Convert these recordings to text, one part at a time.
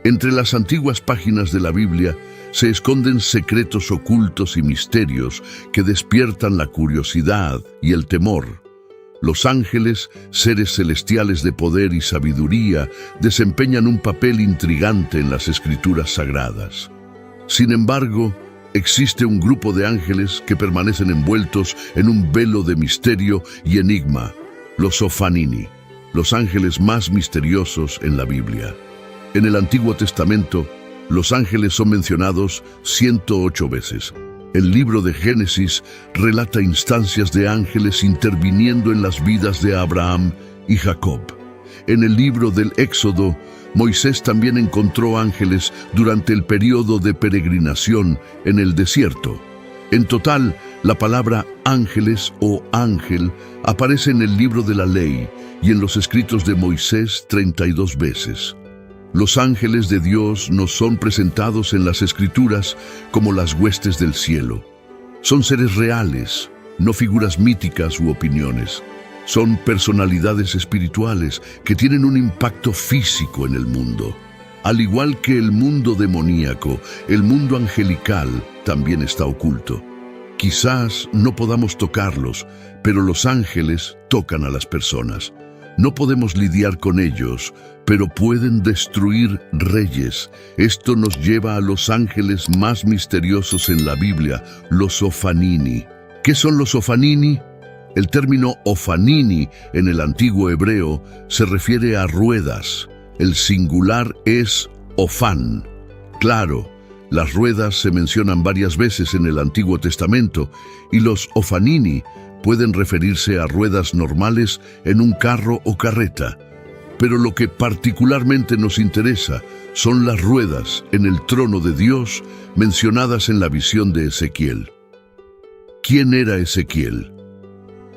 Entre las antiguas páginas de la Biblia se esconden secretos ocultos y misterios que despiertan la curiosidad y el temor. Los ángeles, seres celestiales de poder y sabiduría, desempeñan un papel intrigante en las escrituras sagradas. Sin embargo, existe un grupo de ángeles que permanecen envueltos en un velo de misterio y enigma, los Ophanini, los ángeles más misteriosos en la Biblia. En el Antiguo Testamento, los ángeles son mencionados 108 veces. El libro de Génesis relata instancias de ángeles interviniendo en las vidas de Abraham y Jacob. En el libro del Éxodo, Moisés también encontró ángeles durante el período de peregrinación en el desierto. En total, la palabra ángeles o ángel aparece en el libro de la ley y en los escritos de Moisés 32 veces. Los ángeles de Dios nos son presentados en las Escrituras como las huestes del cielo. Son seres reales, no figuras míticas u opiniones. Son personalidades espirituales que tienen un impacto físico en el mundo. Al igual que el mundo demoníaco, el mundo angelical también está oculto. Quizás no podamos tocarlos, pero los ángeles tocan a las personas. No podemos lidiar con ellos, pero pueden destruir reyes. Esto nos lleva a los ángeles más misteriosos en la Biblia, los Ophanini. ¿Qué son los Ophanini? El término Ophanini en el antiguo hebreo se refiere a ruedas. El singular es Ophan. Claro, las ruedas se mencionan varias veces en el Antiguo Testamento y los Ophanini pueden referirse a ruedas normales en un carro o carreta. Pero lo que particularmente nos interesa son las ruedas en el trono de Dios mencionadas en la visión de Ezequiel. ¿Quién era Ezequiel?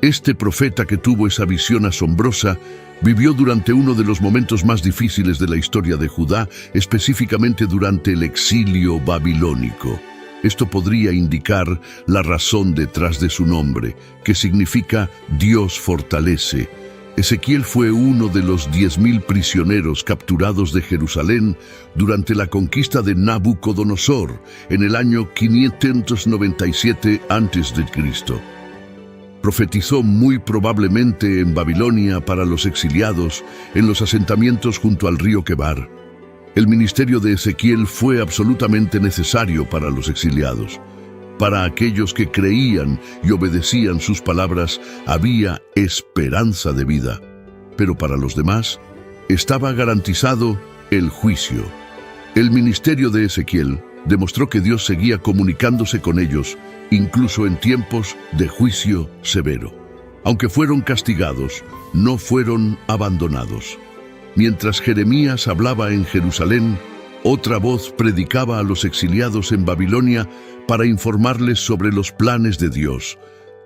Este profeta que tuvo esa visión asombrosa vivió durante uno de los momentos más difíciles de la historia de Judá, específicamente durante el exilio babilónico. Esto podría indicar la razón detrás de su nombre, que significa Dios fortalece. Ezequiel fue uno de los 10.000 prisioneros capturados de Jerusalén durante la conquista de Nabucodonosor en el año 597 a.C. Profetizó muy probablemente en Babilonia para los exiliados en los asentamientos junto al río Quebar. El ministerio de Ezequiel fue absolutamente necesario para los exiliados. Para aquellos que creían y obedecían sus palabras, había esperanza de vida. Pero para los demás, estaba garantizado el juicio. El ministerio de Ezequiel demostró que Dios seguía comunicándose con ellos, incluso en tiempos de juicio severo. Aunque fueron castigados, no fueron abandonados. Mientras Jeremías hablaba en Jerusalén, otra voz predicaba a los exiliados en Babilonia para informarles sobre los planes de Dios.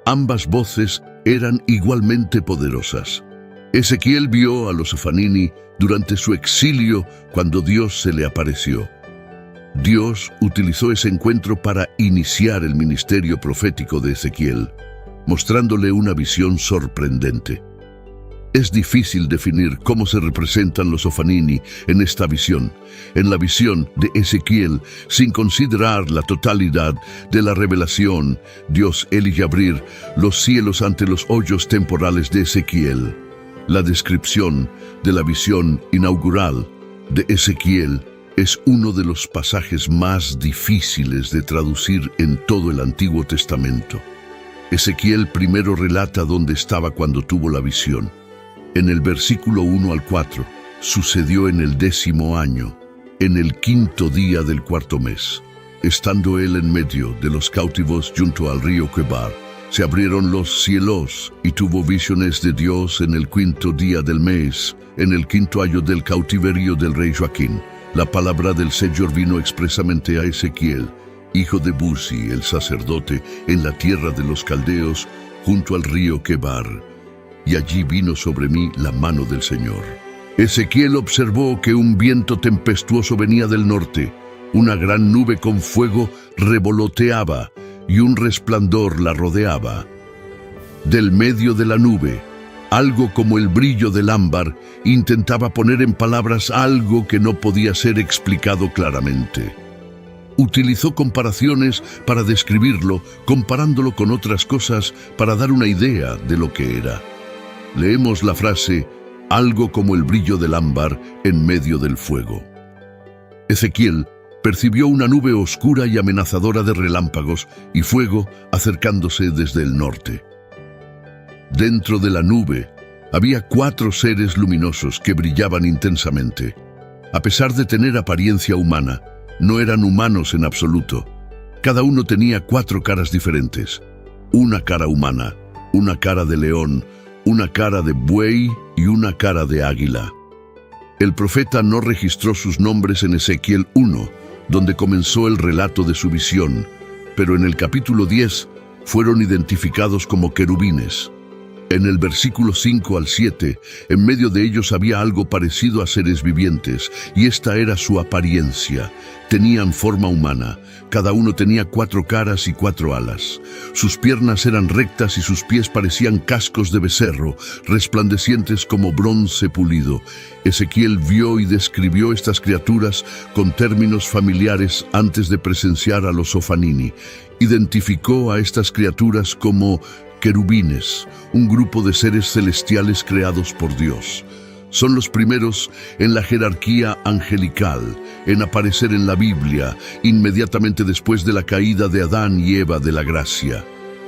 Ambas voces eran igualmente poderosas. Ezequiel vio a los Ophanini durante su exilio cuando Dios se le apareció. Dios utilizó ese encuentro para iniciar el ministerio profético de Ezequiel, mostrándole una visión sorprendente. Es difícil definir cómo se representan los Ophanini en esta visión, en la visión de Ezequiel, sin considerar la totalidad de la revelación. Dios elige abrir los cielos ante los hoyos temporales de Ezequiel. La descripción de la visión inaugural de Ezequiel es uno de los pasajes más difíciles de traducir en todo el Antiguo Testamento. Ezequiel primero relata dónde estaba cuando tuvo la visión. En el versículo 1 al 4, sucedió en el 10º año, en el 5º día del 4º mes. Estando él en medio de los cautivos junto al río Quebar, se abrieron los cielos y tuvo visiones de Dios en el 5º día del mes, en el 5º año del cautiverio del rey Joaquín. La palabra del Señor vino expresamente a Ezequiel, hijo de Buzi, el sacerdote, en la tierra de los caldeos, junto al río Quebar. Y allí vino sobre mí la mano del Señor. Ezequiel observó que un viento tempestuoso venía del norte, una gran nube con fuego revoloteaba y un resplandor la rodeaba. Del medio de la nube, Algo como el brillo del ámbar intentaba poner en palabras algo que no podía ser explicado claramente. Utilizó comparaciones para describirlo, comparándolo con otras cosas para dar una idea de lo que era. Leemos la frase, algo como el brillo del ámbar en medio del fuego. Ezequiel percibió una nube oscura y amenazadora de relámpagos y fuego acercándose desde el norte. Dentro de la nube había 4 seres luminosos que brillaban intensamente. A pesar de tener apariencia humana, no eran humanos en absoluto. Cada uno tenía 4 caras diferentes. Una cara humana, una cara de león, una cara de buey y una cara de águila. El profeta no registró sus nombres en Ezequiel 1, donde comenzó el relato de su visión, pero en el capítulo 10 fueron identificados como querubines. En el versículo 5 al 7, en medio de ellos había algo parecido a seres vivientes, y esta era su apariencia. Tenían forma humana, cada uno tenía 4 caras y 4 alas. Sus piernas eran rectas y sus pies parecían cascos de becerro, resplandecientes como bronce pulido. Ezequiel vio y describió estas criaturas con términos familiares antes de presenciar a los Ofanini. Identificó a estas criaturas como querubines, un grupo de seres celestiales creados por Dios. Son los primeros en la jerarquía angelical, en aparecer en la Biblia, inmediatamente después de la caída de Adán y Eva de la gracia.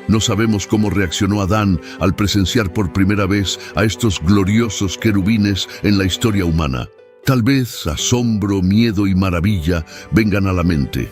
No sabemos cómo reaccionó Adán al presenciar por primera vez a estos gloriosos querubines en la historia humana. Tal vez asombro, miedo y maravilla vengan a la mente.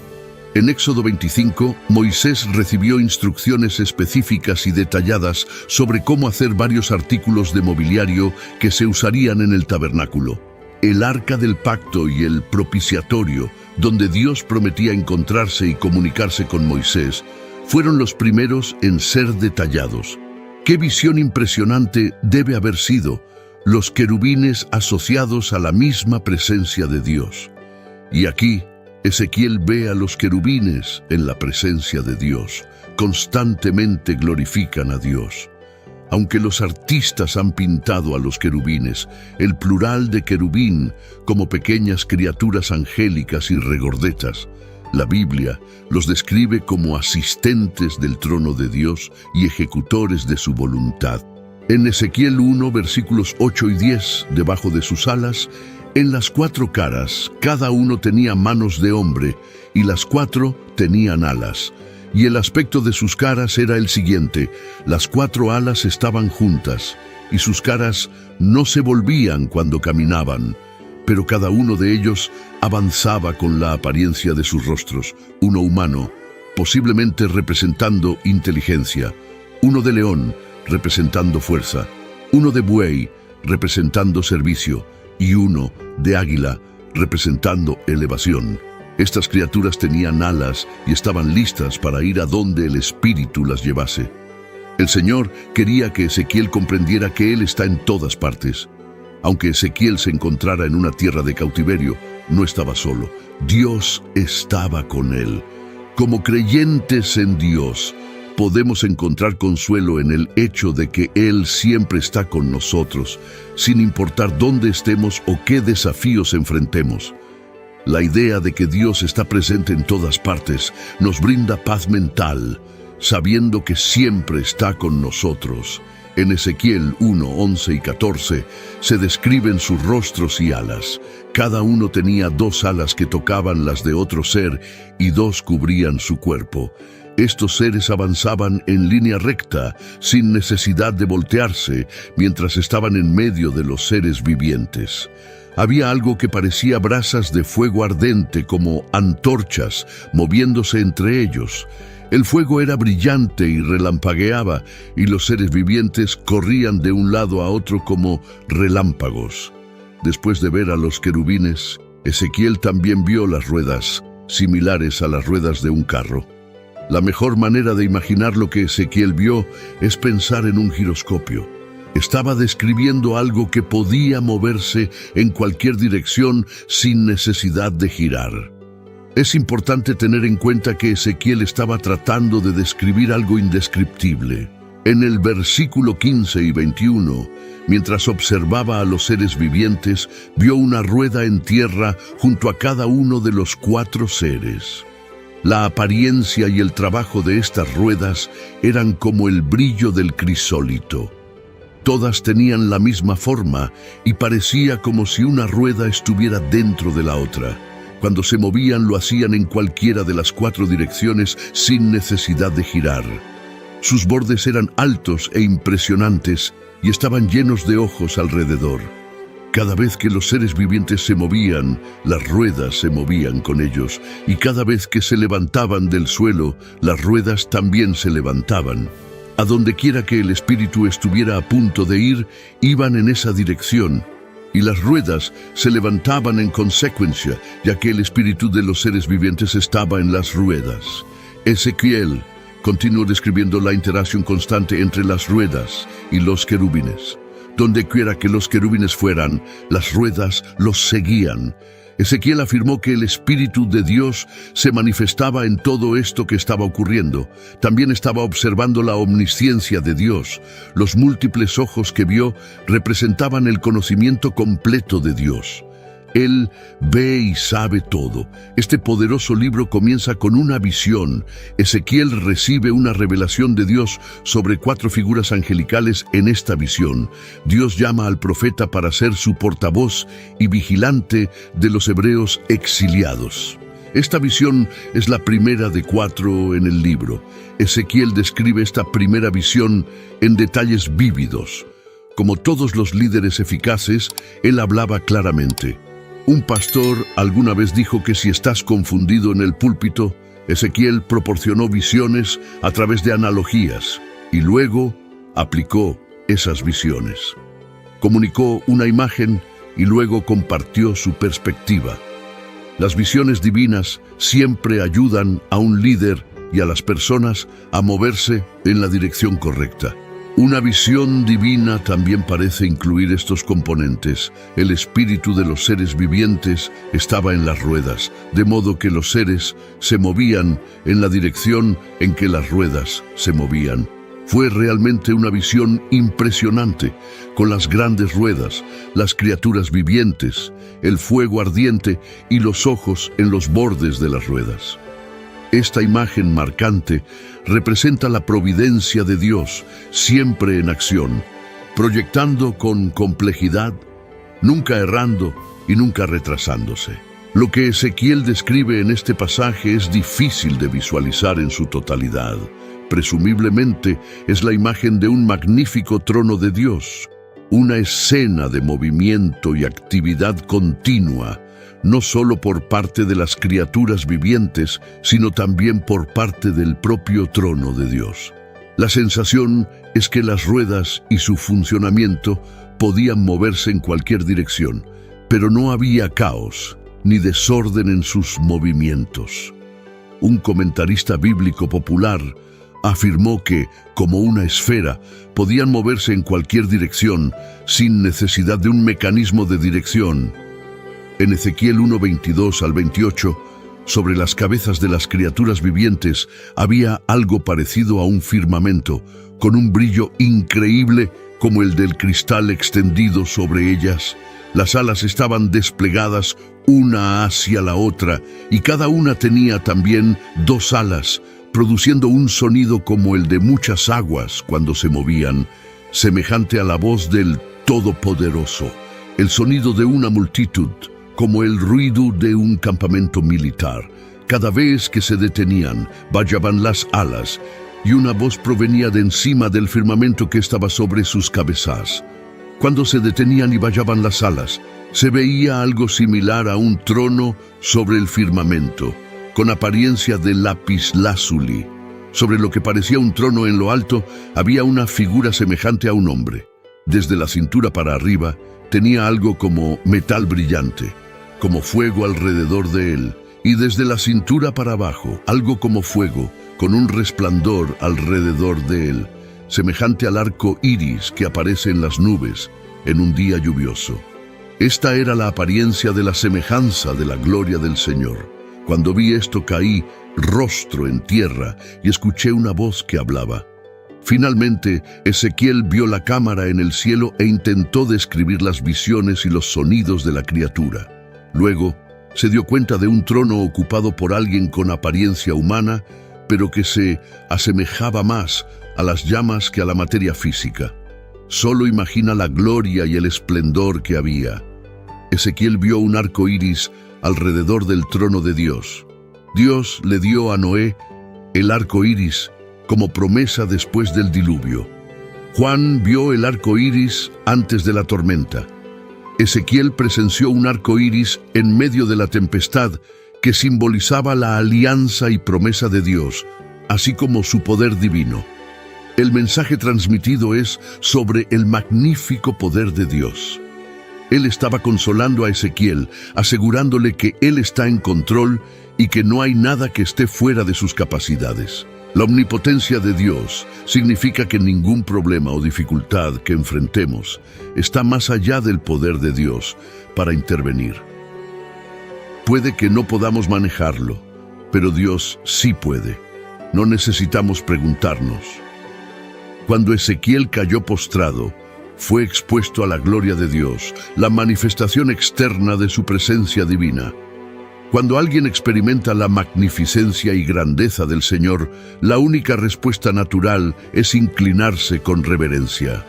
En Éxodo 25, Moisés recibió instrucciones específicas y detalladas sobre cómo hacer varios artículos de mobiliario que se usarían en el tabernáculo. El arca del pacto y el propiciatorio, donde Dios prometía encontrarse y comunicarse con Moisés, fueron los primeros en ser detallados. ¡Qué visión impresionante debe haber sido! Los querubines asociados a la misma presencia de Dios. Y aquí, Ezequiel ve a los querubines en la presencia de Dios. Constantemente glorifican a Dios. Aunque los artistas han pintado a los querubines, el plural de querubín, como pequeñas criaturas angélicas y regordetas, la Biblia los describe como asistentes del trono de Dios y ejecutores de su voluntad. En Ezequiel 1, versículos 8 y 10, debajo de sus alas, en las 4 caras, cada uno tenía manos de hombre, y las 4 tenían alas. Y el aspecto de sus caras era el siguiente: las 4 alas estaban juntas, y sus caras no se volvían cuando caminaban, pero cada uno de ellos avanzaba con la apariencia de sus rostros, uno humano, posiblemente representando inteligencia, uno de león, representando fuerza, uno de buey, representando servicio, y uno de águila, representando elevación. Estas criaturas tenían alas y estaban listas para ir a donde el Espíritu las llevase. El Señor quería que Ezequiel comprendiera que Él está en todas partes. Aunque Ezequiel se encontrara en una tierra de cautiverio, no estaba solo. Dios estaba con él. Como creyentes en Dios, podemos encontrar consuelo en el hecho de que Él siempre está con nosotros, sin importar dónde estemos o qué desafíos enfrentemos. La idea de que Dios está presente en todas partes nos brinda paz mental, sabiendo que siempre está con nosotros. En Ezequiel 1, 11 y 14 se describen sus rostros y alas. Cada uno tenía 2 alas que tocaban las de otro ser y 2 cubrían su cuerpo. Estos seres avanzaban en línea recta, sin necesidad de voltearse, mientras estaban en medio de los seres vivientes. Había algo que parecía brasas de fuego ardente, como antorchas, moviéndose entre ellos. El fuego era brillante y relampagueaba, y los seres vivientes corrían de un lado a otro como relámpagos. Después de ver a los querubines, Ezequiel también vio las ruedas, similares a las ruedas de un carro. La mejor manera de imaginar lo que Ezequiel vio es pensar en un giroscopio. Estaba describiendo algo que podía moverse en cualquier dirección sin necesidad de girar. Es importante tener en cuenta que Ezequiel estaba tratando de describir algo indescriptible. En el versículo 15 y 21, mientras observaba a los seres vivientes, vio una rueda en tierra junto a cada uno de los 4 seres. La apariencia y el trabajo de estas ruedas eran como el brillo del crisólito. Todas tenían la misma forma y parecía como si una rueda estuviera dentro de la otra. Cuando se movían lo hacían en cualquiera de las 4 direcciones sin necesidad de girar. Sus bordes eran altos e impresionantes y estaban llenos de ojos alrededor. Cada vez que los seres vivientes se movían, las ruedas se movían con ellos, y cada vez que se levantaban del suelo, las ruedas también se levantaban. A donde quiera que el espíritu estuviera a punto de ir, iban en esa dirección, y las ruedas se levantaban en consecuencia, ya que el espíritu de los seres vivientes estaba en las ruedas. Ezequiel continuó describiendo la interacción constante entre las ruedas y los querubines. Donde quiera que los querubines fueran, las ruedas los seguían. Ezequiel afirmó que el Espíritu de Dios se manifestaba en todo esto que estaba ocurriendo. También estaba observando la omnisciencia de Dios. Los múltiples ojos que vio representaban el conocimiento completo de Dios. Él ve y sabe todo. Este poderoso libro comienza con una visión. Ezequiel recibe una revelación de Dios sobre 4 figuras angelicales en esta visión. Dios llama al profeta para ser su portavoz y vigilante de los hebreos exiliados. Esta visión es la primera de 4 en el libro. Ezequiel describe esta primera visión en detalles vívidos. Como todos los líderes eficaces, él hablaba claramente. Un pastor alguna vez dijo que si estás confundido en el púlpito, Ezequiel proporcionó visiones a través de analogías y luego aplicó esas visiones. Comunicó una imagen y luego compartió su perspectiva. Las visiones divinas siempre ayudan a un líder y a las personas a moverse en la dirección correcta. Una visión divina también parece incluir estos componentes. El espíritu de los seres vivientes estaba en las ruedas, de modo que los seres se movían en la dirección en que las ruedas se movían. Fue realmente una visión impresionante, con las grandes ruedas, las criaturas vivientes, el fuego ardiente y los ojos en los bordes de las ruedas. Esta imagen marcante representa la providencia de Dios, siempre en acción, proyectando con complejidad, nunca errando y nunca retrasándose. Lo que Ezequiel describe en este pasaje es difícil de visualizar en su totalidad. Presumiblemente es la imagen de un magnífico trono de Dios, una escena de movimiento y actividad continua, no solo por parte de las criaturas vivientes, sino también por parte del propio trono de Dios. La sensación es que las ruedas y su funcionamiento podían moverse en cualquier dirección, pero no había caos ni desorden en sus movimientos. Un comentarista bíblico popular afirmó que, como una esfera, podían moverse en cualquier dirección sin necesidad de un mecanismo de dirección. En Ezequiel 1:22 al 28, sobre las cabezas de las criaturas vivientes había algo parecido a un firmamento, con un brillo increíble como el del cristal extendido sobre ellas. Las alas estaban desplegadas una hacia la otra, y cada una tenía también 2 alas, produciendo un sonido como el de muchas aguas cuando se movían, semejante a la voz del Todopoderoso, el sonido de una multitud, como el ruido de un campamento militar. Cada vez que se detenían, vallaban las alas, y una voz provenía de encima del firmamento que estaba sobre sus cabezas. Cuando se detenían y vallaban las alas, se veía algo similar a un trono sobre el firmamento, con apariencia de lapislázuli. Sobre lo que parecía un trono en lo alto, había una figura semejante a un hombre. Desde la cintura para arriba, tenía algo como metal brillante, como fuego alrededor de él, y desde la cintura para abajo, algo como fuego, con un resplandor alrededor de él, semejante al arco iris que aparece en las nubes en un día lluvioso. Esta era la apariencia de la semejanza de la gloria del Señor. Cuando vi esto caí rostro en tierra y escuché una voz que hablaba. Finalmente, Ezequiel vio la cámara en el cielo e intentó describir las visiones y los sonidos de la criatura. Luego, se dio cuenta de un trono ocupado por alguien con apariencia humana, pero que se asemejaba más a las llamas que a la materia física. Solo imagina la gloria y el esplendor que había. Ezequiel vio un arco iris alrededor del trono de Dios. Dios le dio a Noé el arco iris como promesa después del diluvio. Juan vio el arco iris antes de la tormenta. Ezequiel presenció un arco iris en medio de la tempestad que simbolizaba la alianza y promesa de Dios, así como su poder divino. El mensaje transmitido es sobre el magnífico poder de Dios. Él estaba consolando a Ezequiel, asegurándole que Él está en control y que no hay nada que esté fuera de sus capacidades. La omnipotencia de Dios significa que ningún problema o dificultad que enfrentemos está más allá del poder de Dios para intervenir. Puede que no podamos manejarlo, pero Dios sí puede. No necesitamos preguntarnos. Cuando Ezequiel cayó postrado, fue expuesto a la gloria de Dios, la manifestación externa de su presencia divina. Cuando alguien experimenta la magnificencia y grandeza del Señor, la única respuesta natural es inclinarse con reverencia.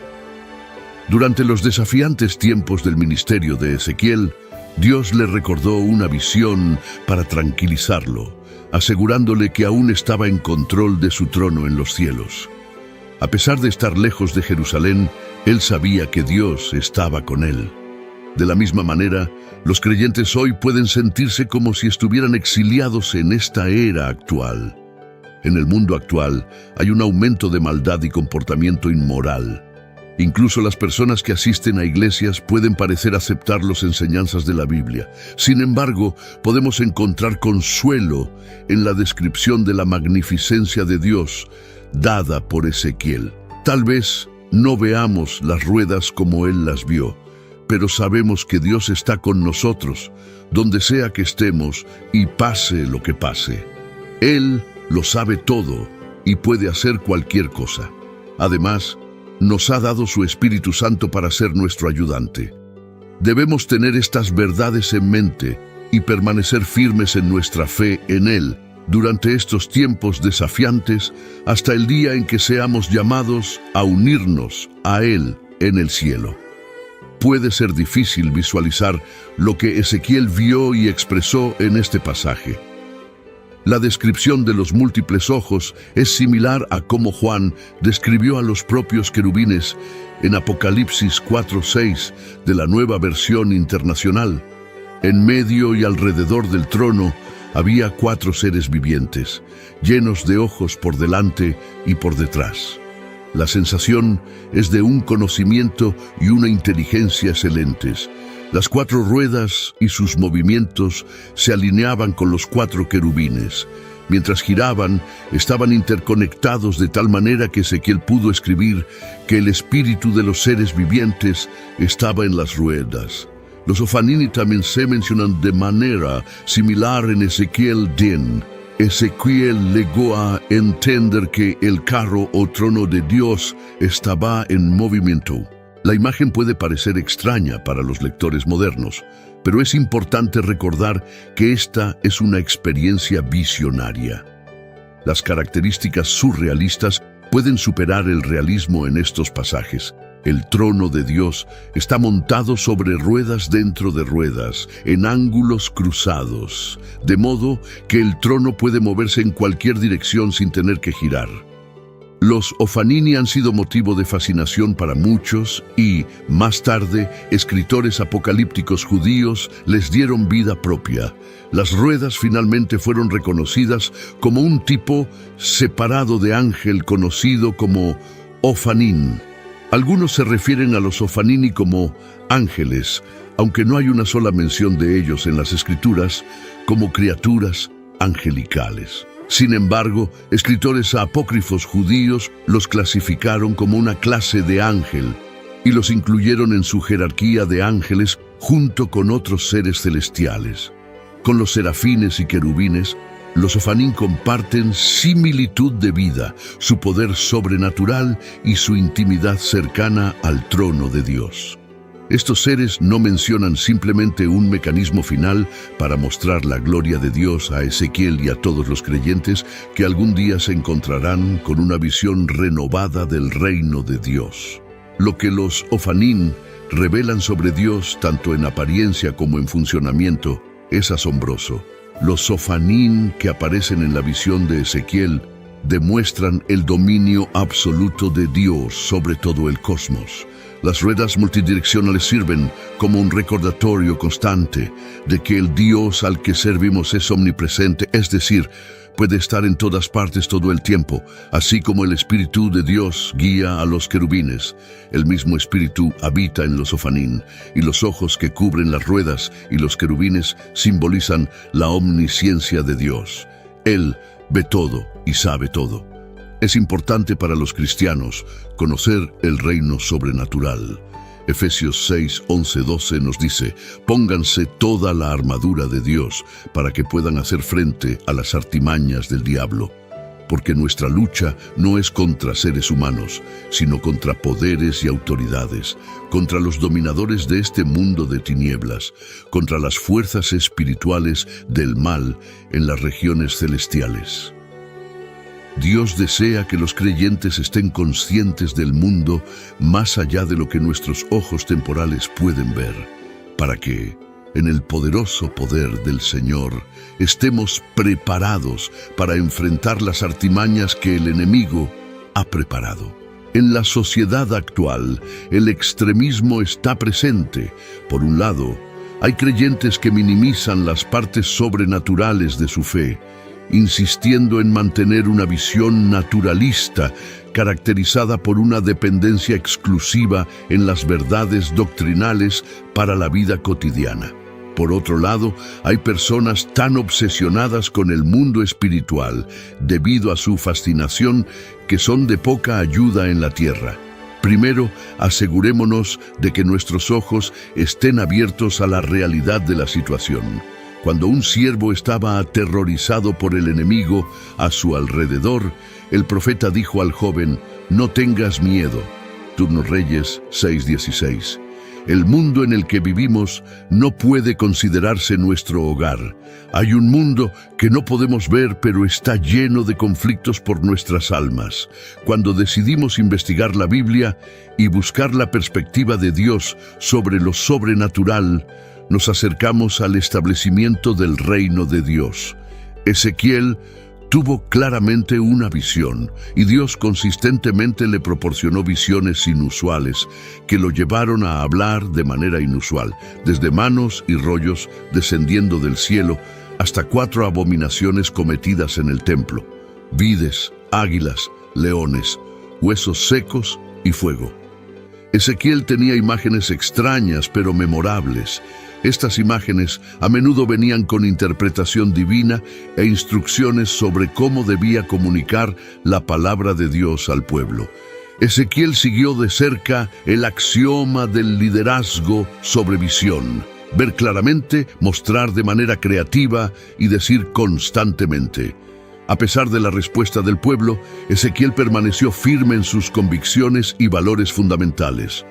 Durante los desafiantes tiempos del ministerio de Ezequiel, Dios le recordó una visión para tranquilizarlo, asegurándole que aún estaba en control de su trono en los cielos. A pesar de estar lejos de Jerusalén, él sabía que Dios estaba con él. De la misma manera, los creyentes hoy pueden sentirse como si estuvieran exiliados en esta era actual. En el mundo actual hay un aumento de maldad y comportamiento inmoral. Incluso las personas que asisten a iglesias pueden parecer aceptar las enseñanzas de la Biblia. Sin embargo, podemos encontrar consuelo en la descripción de la magnificencia de Dios dada por Ezequiel. Tal vez no veamos las ruedas como él las vio, pero sabemos que Dios está con nosotros, donde sea que estemos y pase lo que pase. Él lo sabe todo y puede hacer cualquier cosa. Además, nos ha dado su Espíritu Santo para ser nuestro ayudante. Debemos tener estas verdades en mente y permanecer firmes en nuestra fe en Él durante estos tiempos desafiantes hasta el día en que seamos llamados a unirnos a Él en el cielo. Puede ser difícil visualizar lo que Ezequiel vio y expresó en este pasaje. La descripción de los múltiples ojos es similar a cómo Juan describió a los propios querubines en Apocalipsis 4:6 de la Nueva Versión Internacional. En medio y alrededor del trono había 4 seres vivientes, llenos de ojos por delante y por detrás. La sensación es de un conocimiento y una inteligencia excelentes. Las 4 ruedas y sus movimientos se alineaban con los 4 querubines. Mientras giraban, estaban interconectados de tal manera que Ezequiel pudo escribir que el espíritu de los seres vivientes estaba en las ruedas. Los Ofanini también se mencionan de manera similar en Ezequiel 10. Ezequiel llegó a entender que el carro o trono de Dios estaba en movimiento. La imagen puede parecer extraña para los lectores modernos, pero es importante recordar que esta es una experiencia visionaria. Las características surrealistas pueden superar el realismo en estos pasajes. El trono de Dios está montado sobre ruedas dentro de ruedas, en ángulos cruzados, de modo que el trono puede moverse en cualquier dirección sin tener que girar. Los Ofanini han sido motivo de fascinación para muchos y, más tarde, escritores apocalípticos judíos les dieron vida propia. Las ruedas finalmente fueron reconocidas como un tipo separado de ángel conocido como Ofanín. Algunos se refieren a los Ofanini como ángeles, aunque no hay una sola mención de ellos en las Escrituras como criaturas angelicales. Sin embargo, escritores apócrifos judíos los clasificaron como una clase de ángel y los incluyeron en su jerarquía de ángeles junto con otros seres celestiales. Con los serafines y querubines, Los Ofanín comparten similitud de vida, su poder sobrenatural y su intimidad cercana al trono de Dios. Estos seres no mencionan simplemente un mecanismo final para mostrar la gloria de Dios a Ezequiel y a todos los creyentes que algún día se encontrarán con una visión renovada del reino de Dios. Lo que los Ofanín revelan sobre Dios, tanto en apariencia como en funcionamiento, es asombroso. Los Ofanín que aparecen en la visión de Ezequiel demuestran el dominio absoluto de Dios sobre todo el cosmos. Las ruedas multidireccionales sirven como un recordatorio constante de que el Dios al que servimos es omnipresente, es decir, puede estar en todas partes todo el tiempo, así como el Espíritu de Dios guía a los querubines. El mismo Espíritu habita en los Ofanín, y los ojos que cubren las ruedas y los querubines simbolizan la omnisciencia de Dios. Él ve todo y sabe todo. Es importante para los cristianos conocer el reino sobrenatural. Efesios 6, 11, 12 nos dice: pónganse toda la armadura de Dios para que puedan hacer frente a las artimañas del diablo. Porque nuestra lucha no es contra seres humanos, sino contra poderes y autoridades, contra los dominadores de este mundo de tinieblas, contra las fuerzas espirituales del mal en las regiones celestiales. Dios desea que los creyentes estén conscientes del mundo más allá de lo que nuestros ojos temporales pueden ver, para que, en el poderoso poder del Señor, estemos preparados para enfrentar las artimañas que el enemigo ha preparado. En la sociedad actual, el extremismo está presente. Por un lado, hay creyentes que minimizan las partes sobrenaturales de su fe, insistiendo en mantener una visión naturalista caracterizada por una dependencia exclusiva en las verdades doctrinales para la vida cotidiana. Por otro lado, hay personas tan obsesionadas con el mundo espiritual debido a su fascinación que son de poca ayuda en la tierra. Primero, asegurémonos de que nuestros ojos estén abiertos a la realidad de la situación. Cuando un siervo estaba aterrorizado por el enemigo a su alrededor, el profeta dijo al joven: no tengas miedo. Turno Reyes 6:16. El mundo en el que vivimos no puede considerarse nuestro hogar. Hay un mundo que no podemos ver, pero está lleno de conflictos por nuestras almas. Cuando decidimos investigar la Biblia y buscar la perspectiva de Dios sobre lo sobrenatural, nos acercamos al establecimiento del reino de Dios. Ezequiel tuvo claramente una visión, y Dios consistentemente le proporcionó visiones inusuales que lo llevaron a hablar de manera inusual, desde manos y rollos descendiendo del cielo hasta 4 abominaciones cometidas en el templo: vides, águilas, leones, huesos secos y fuego. Ezequiel tenía imágenes extrañas pero memorables. Estas imágenes a menudo venían con interpretación divina e instrucciones sobre cómo debía comunicar la palabra de Dios al pueblo. Ezequiel siguió de cerca el axioma del liderazgo sobre visión: ver claramente, mostrar de manera creativa y decir constantemente. A pesar de la respuesta del pueblo, Ezequiel permaneció firme en sus convicciones y valores fundamentales.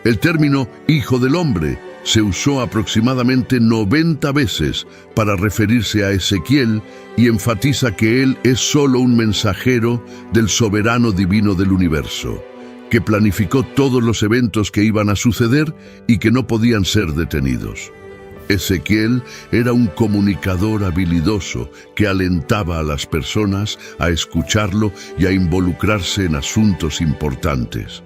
El término «hijo del hombre» se usó aproximadamente 90 veces para referirse a Ezequiel y enfatiza que él es solo un mensajero del soberano divino del universo, que planificó todos los eventos que iban a suceder y que no podían ser detenidos. Ezequiel era un comunicador habilidoso que alentaba a las personas a escucharlo y a involucrarse en asuntos importantes.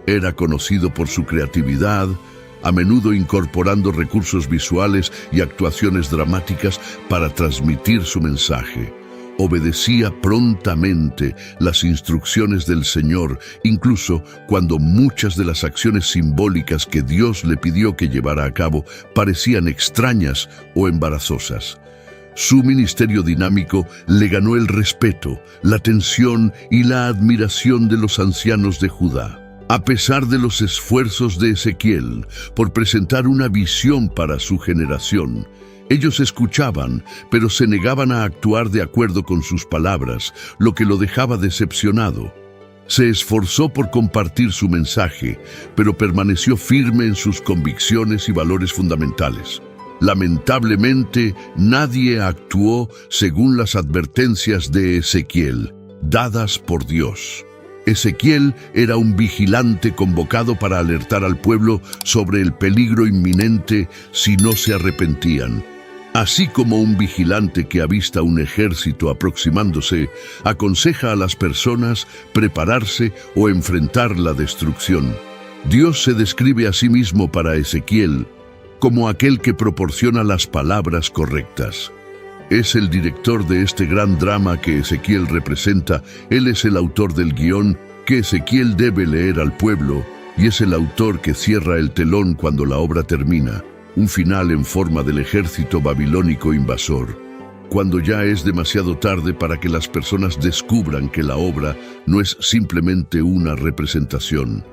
Era conocido por su creatividad, a menudo incorporando recursos visuales y actuaciones dramáticas para transmitir su mensaje. Obedecía prontamente las instrucciones del Señor, incluso cuando muchas de las acciones simbólicas que Dios le pidió que llevara a cabo parecían extrañas o embarazosas. Su ministerio dinámico le ganó el respeto, la atención y la admiración de los ancianos de Judá. A pesar de los esfuerzos de Ezequiel por presentar una visión para su generación, Ellos escuchaban, pero se negaban a actuar de acuerdo con sus palabras, lo que lo dejaba decepcionado. Se esforzó por compartir su mensaje, pero permaneció firme en sus convicciones y valores fundamentales. Lamentablemente, nadie actuó según las advertencias de Ezequiel, dadas por Dios. Ezequiel era un vigilante convocado para alertar al pueblo sobre el peligro inminente si no se arrepentían. Así como un vigilante que avista un ejército aproximándose, aconseja a las personas prepararse o enfrentar la destrucción. Dios se describe a sí mismo para Ezequiel como aquel que proporciona las palabras correctas. Es el director de este gran drama que Ezequiel representa. Él es el autor del guión que Ezequiel debe leer al pueblo y es el autor que cierra el telón cuando la obra termina, un final en forma del ejército babilónico invasor, cuando ya es demasiado tarde para que las personas descubran que la obra no es simplemente una representación.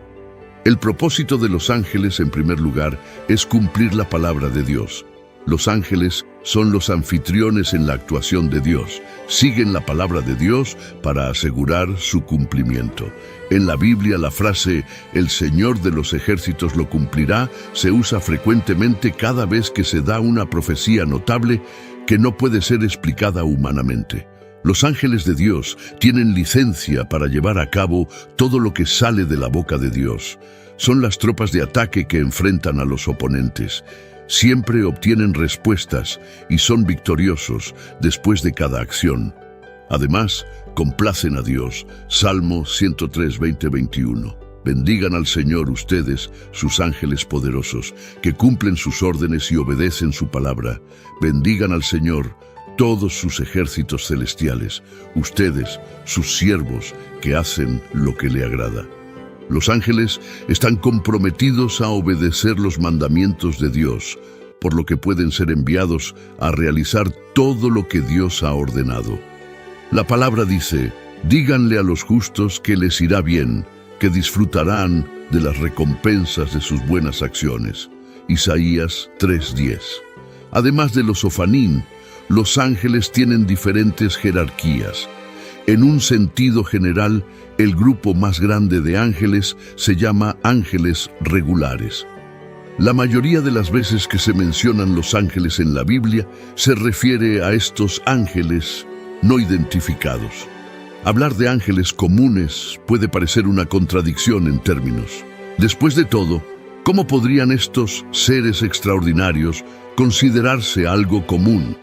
El propósito de los ángeles, en primer lugar, es cumplir la palabra de Dios. Los ángeles son los anfitriones en la actuación de Dios. Siguen la palabra de Dios para asegurar su cumplimiento. En la Biblia, la frase «El Señor de los ejércitos lo cumplirá» se usa frecuentemente cada vez que se da una profecía notable que no puede ser explicada humanamente. Los ángeles de Dios tienen licencia para llevar a cabo todo lo que sale de la boca de Dios. Son las tropas de ataque que enfrentan a los oponentes. Siempre obtienen respuestas y son victoriosos después de cada acción. Además, complacen a Dios. Salmo 103, 20-21. Bendigan al Señor ustedes, sus ángeles poderosos, que cumplen sus órdenes y obedecen su palabra. Bendigan al Señor todos sus ejércitos celestiales, ustedes, sus siervos, que hacen lo que le agrada. Los ángeles están comprometidos a obedecer los mandamientos de Dios, por lo que pueden ser enviados a realizar todo lo que Dios ha ordenado. La palabra dice, díganle a los justos que les irá bien, que disfrutarán de las recompensas de sus buenas acciones. Isaías 3:10. Además de los ofanín, los ángeles tienen diferentes jerarquías. En un sentido general, el grupo más grande de ángeles se llama ángeles regulares. La mayoría de las veces que se mencionan los ángeles en la Biblia se refiere a estos ángeles no identificados. Hablar de ángeles comunes puede parecer una contradicción en términos. Después de todo, ¿cómo podrían estos seres extraordinarios considerarse algo común?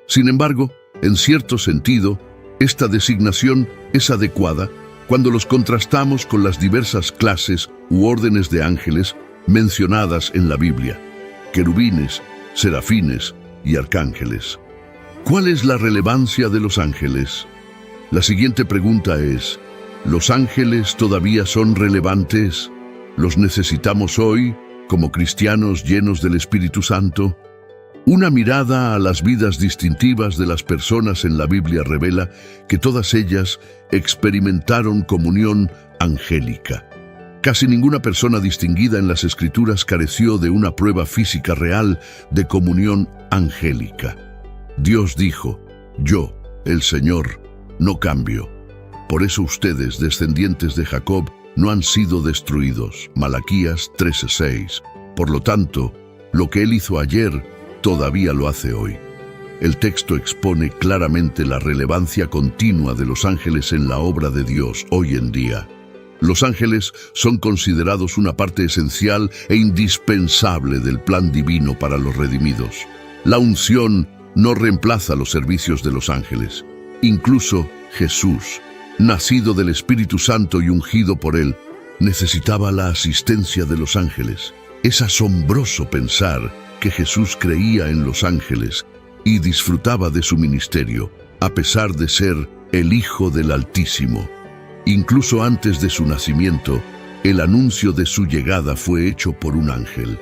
Sin embargo, en cierto sentido, esta designación es adecuada cuando los contrastamos con las diversas clases u órdenes de ángeles mencionadas en la Biblia: querubines, serafines y arcángeles. ¿Cuál es la relevancia de los ángeles? La siguiente pregunta es, ¿los ángeles todavía son relevantes? ¿Los necesitamos hoy como cristianos llenos del Espíritu Santo? Una mirada a las vidas distintivas de las personas en la Biblia revela que todas ellas experimentaron comunión angélica. Casi ninguna persona distinguida en las Escrituras careció de una prueba física real de comunión angélica. Dios dijo, yo, el Señor, no cambio. Por eso ustedes, descendientes de Jacob, no han sido destruidos. Malaquías 13:6. Por lo tanto, lo que Él hizo ayer, todavía lo hace hoy. El texto expone claramente la relevancia continua de los ángeles en la obra de Dios hoy en día. Los ángeles son considerados una parte esencial e indispensable del plan divino para los redimidos. La unción no reemplaza los servicios de los ángeles. Incluso Jesús, nacido del Espíritu Santo y ungido por Él, necesitaba la asistencia de los ángeles. Es asombroso pensar que Jesús creía en los ángeles y disfrutaba de su ministerio, a pesar de ser el Hijo del Altísimo. Incluso antes de su nacimiento, el anuncio de su llegada fue hecho por un ángel.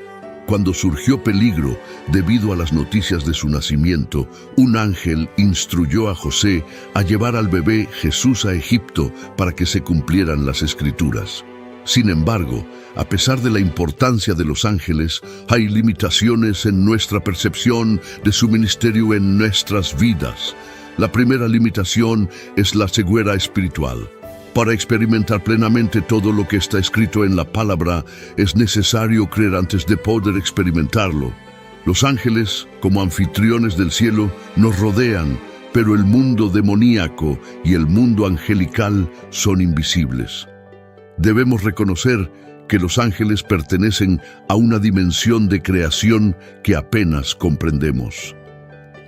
Cuando surgió peligro debido a las noticias de su nacimiento, un ángel instruyó a José a llevar al bebé Jesús a Egipto para que se cumplieran las Escrituras. Sin embargo, a pesar de la importancia de los ángeles, hay limitaciones en nuestra percepción de su ministerio en nuestras vidas. La primera limitación es la ceguera espiritual. Para experimentar plenamente todo lo que está escrito en la palabra, es necesario creer antes de poder experimentarlo. Los ángeles, como anfitriones del cielo, nos rodean, pero el mundo demoníaco y el mundo angelical son invisibles. Debemos reconocer que los ángeles pertenecen a una dimensión de creación que apenas comprendemos.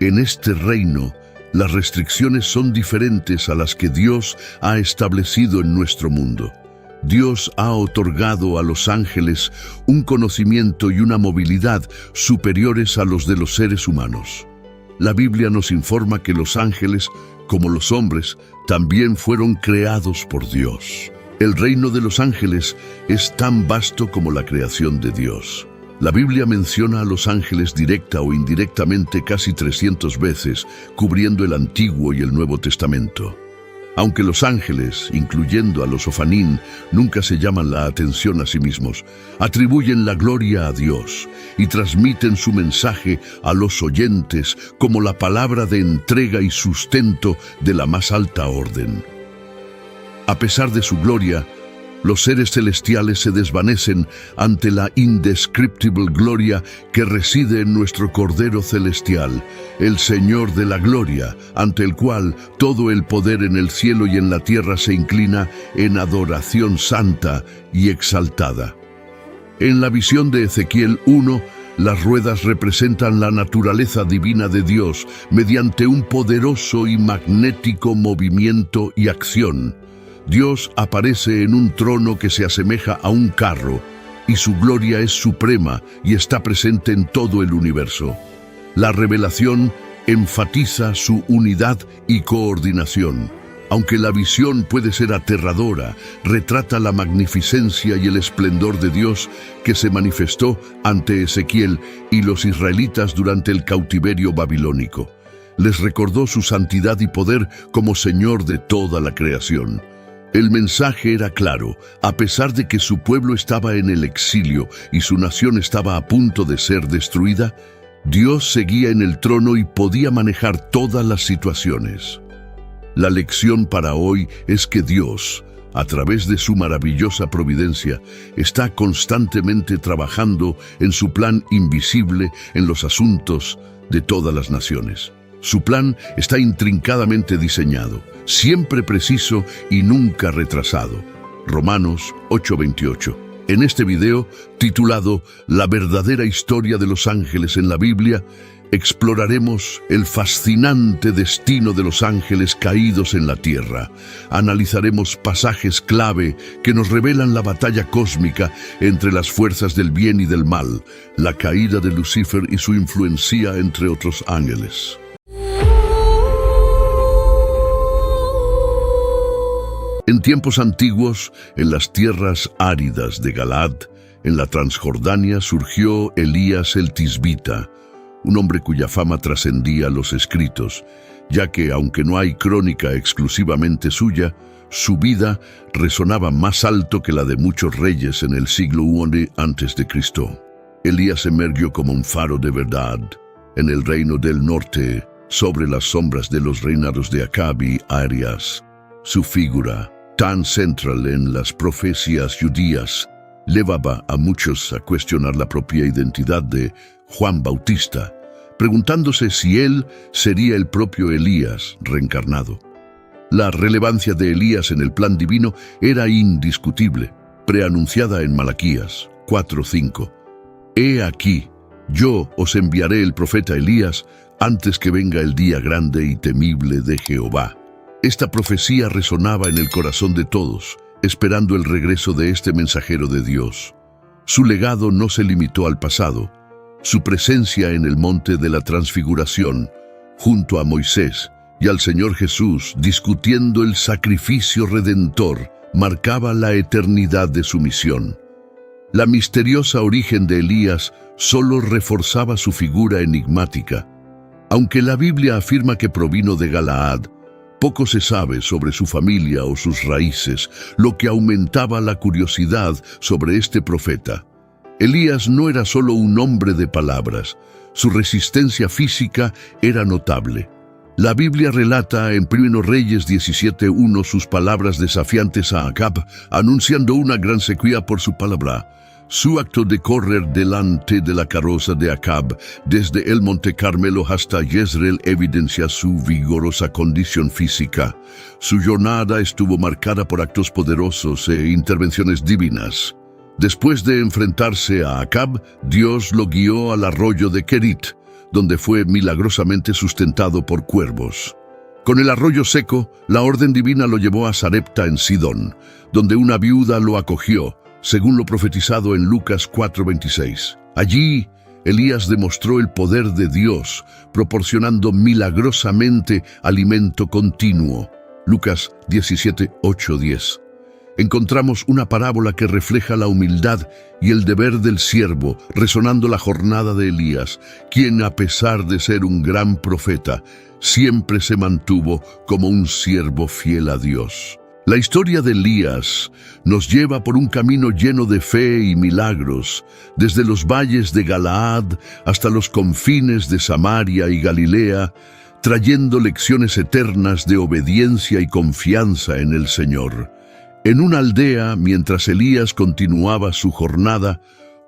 En este reino, las restricciones son diferentes a las que Dios ha establecido en nuestro mundo. Dios ha otorgado a los ángeles un conocimiento y una movilidad superiores a los de los seres humanos. La Biblia nos informa que los ángeles, como los hombres, también fueron creados por Dios. El reino de los ángeles es tan vasto como la creación de Dios. La Biblia menciona a los ángeles directa o indirectamente casi 300 veces, cubriendo el Antiguo y el Nuevo Testamento. Aunque los ángeles, incluyendo a los Ofanín, nunca se llaman la atención a sí mismos, atribuyen la gloria a Dios y transmiten su mensaje a los oyentes como la palabra de entrega y sustento de la más alta orden. A pesar de su gloria, los seres celestiales se desvanecen ante la indescriptible gloria que reside en nuestro Cordero Celestial, el Señor de la Gloria, ante el cual todo el poder en el cielo y en la tierra se inclina en adoración santa y exaltada. En la visión de Ezequiel 1, las ruedas representan la naturaleza divina de Dios mediante un poderoso y magnético movimiento y acción. Dios aparece en un trono que se asemeja a un carro, y su gloria es suprema y está presente en todo el universo. La revelación enfatiza su unidad y coordinación. Aunque la visión puede ser aterradora, retrata la magnificencia y el esplendor de Dios que se manifestó ante Ezequiel y los israelitas durante el cautiverio babilónico. Les recordó su santidad y poder como Señor de toda la creación. El mensaje era claro: a pesar de que su pueblo estaba en el exilio y su nación estaba a punto de ser destruida, Dios seguía en el trono y podía manejar todas las situaciones. La lección para hoy es que Dios, a través de su maravillosa providencia, está constantemente trabajando en su plan invisible en los asuntos de todas las naciones. Su plan está intrincadamente diseñado, siempre preciso y nunca retrasado. Romanos 8:28. En este video, titulado La verdadera historia de los ángeles en la Biblia, exploraremos el fascinante destino de los ángeles caídos en la tierra. Analizaremos pasajes clave que nos revelan la batalla cósmica entre las fuerzas del bien y del mal, la caída de Lucifer y su influencia entre otros ángeles. En tiempos antiguos, en las tierras áridas de Galaad, en la Transjordania, surgió Elías el Tisbita, un hombre cuya fama trascendía los escritos, ya que, aunque no hay crónica exclusivamente suya, su vida resonaba más alto que la de muchos reyes en el siglo I a.C. Elías emergió como un faro de verdad en el reino del norte, sobre las sombras de los reinados de Acab y Arias. Su figura, tan central en las profecías judías, llevaba a muchos a cuestionar la propia identidad de Juan Bautista, preguntándose si él sería el propio Elías reencarnado. La relevancia de Elías en el plan divino era indiscutible, preanunciada en Malaquías 4:5. He aquí, yo os enviaré el profeta Elías antes que venga el día grande y temible de Jehová. Esta profecía resonaba en el corazón de todos, esperando el regreso de este mensajero de Dios. Su legado no se limitó al pasado. Su presencia en el monte de la Transfiguración, junto a Moisés y al Señor Jesús, discutiendo el sacrificio redentor, marcaba la eternidad de su misión. La misteriosa origen de Elías solo reforzaba su figura enigmática. Aunque la Biblia afirma que provino de Galaad, Poco se sabe sobre su familia o sus raíces, lo que aumentaba la curiosidad sobre este profeta. Elías no era solo un hombre de palabras, su resistencia física era notable. La Biblia relata en 1 Reyes 17:1 sus palabras desafiantes a Acab, anunciando una gran sequía por su palabra. Su acto de correr delante de la carroza de Acab desde el Monte Carmelo hasta Jezreel evidencia su vigorosa condición física. Su jornada estuvo marcada por actos poderosos e intervenciones divinas. Después de enfrentarse a Acab, Dios lo guió al arroyo de Kerit, donde fue milagrosamente sustentado por cuervos. Con el arroyo seco, la orden divina lo llevó a Sarepta en Sidón, donde una viuda lo acogió, según lo profetizado en Lucas 4:26. Allí, Elías demostró el poder de Dios, proporcionando milagrosamente alimento continuo. Lucas 17:8-10. Encontramos una parábola que refleja la humildad y el deber del siervo, resonando la jornada de Elías, quien, a pesar de ser un gran profeta, siempre se mantuvo como un siervo fiel a Dios. La historia de Elías nos lleva por un camino lleno de fe y milagros, desde los valles de Galaad hasta los confines de Samaria y Galilea, trayendo lecciones eternas de obediencia y confianza en el Señor. En una aldea, mientras Elías continuaba su jornada,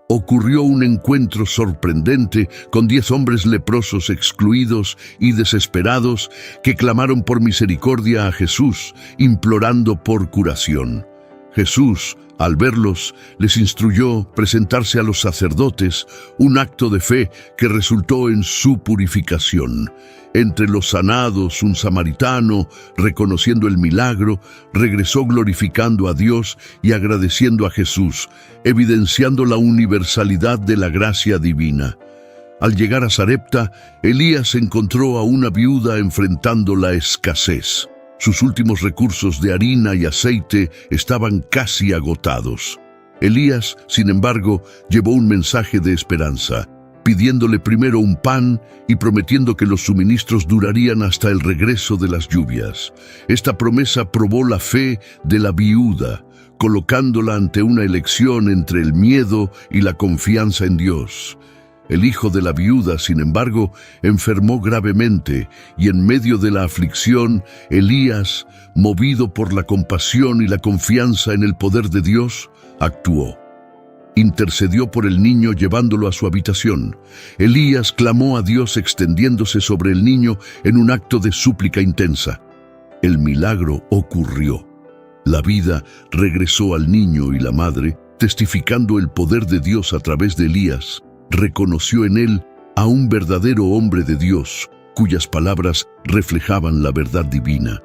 ocurrió un encuentro sorprendente con 10 hombres leprosos excluidos y desesperados que clamaron por misericordia a Jesús, implorando por curación. Jesús, al verlos, les instruyó presentarse a los sacerdotes, un acto de fe que resultó en su purificación. Entre los sanados, un samaritano, reconociendo el milagro, regresó glorificando a Dios y agradeciendo a Jesús, evidenciando la universalidad de la gracia divina. Al llegar a Sarepta, Elías encontró a una viuda enfrentando la escasez. Sus últimos recursos de harina y aceite estaban casi agotados. Elías, sin embargo, llevó un mensaje de esperanza, pidiéndole primero un pan y prometiendo que los suministros durarían hasta el regreso de las lluvias. Esta promesa probó la fe de la viuda, colocándola ante una elección entre el miedo y la confianza en Dios. El hijo de la viuda, sin embargo, enfermó gravemente y en medio de la aflicción, Elías, movido por la compasión y la confianza en el poder de Dios, actuó. Intercedió por el niño llevándolo a su habitación. Elías clamó a Dios extendiéndose sobre el niño en un acto de súplica intensa. El milagro ocurrió. La vida regresó al niño y la madre, testificando el poder de Dios a través de Elías. Reconoció en él a un verdadero hombre de Dios, cuyas palabras reflejaban la verdad divina.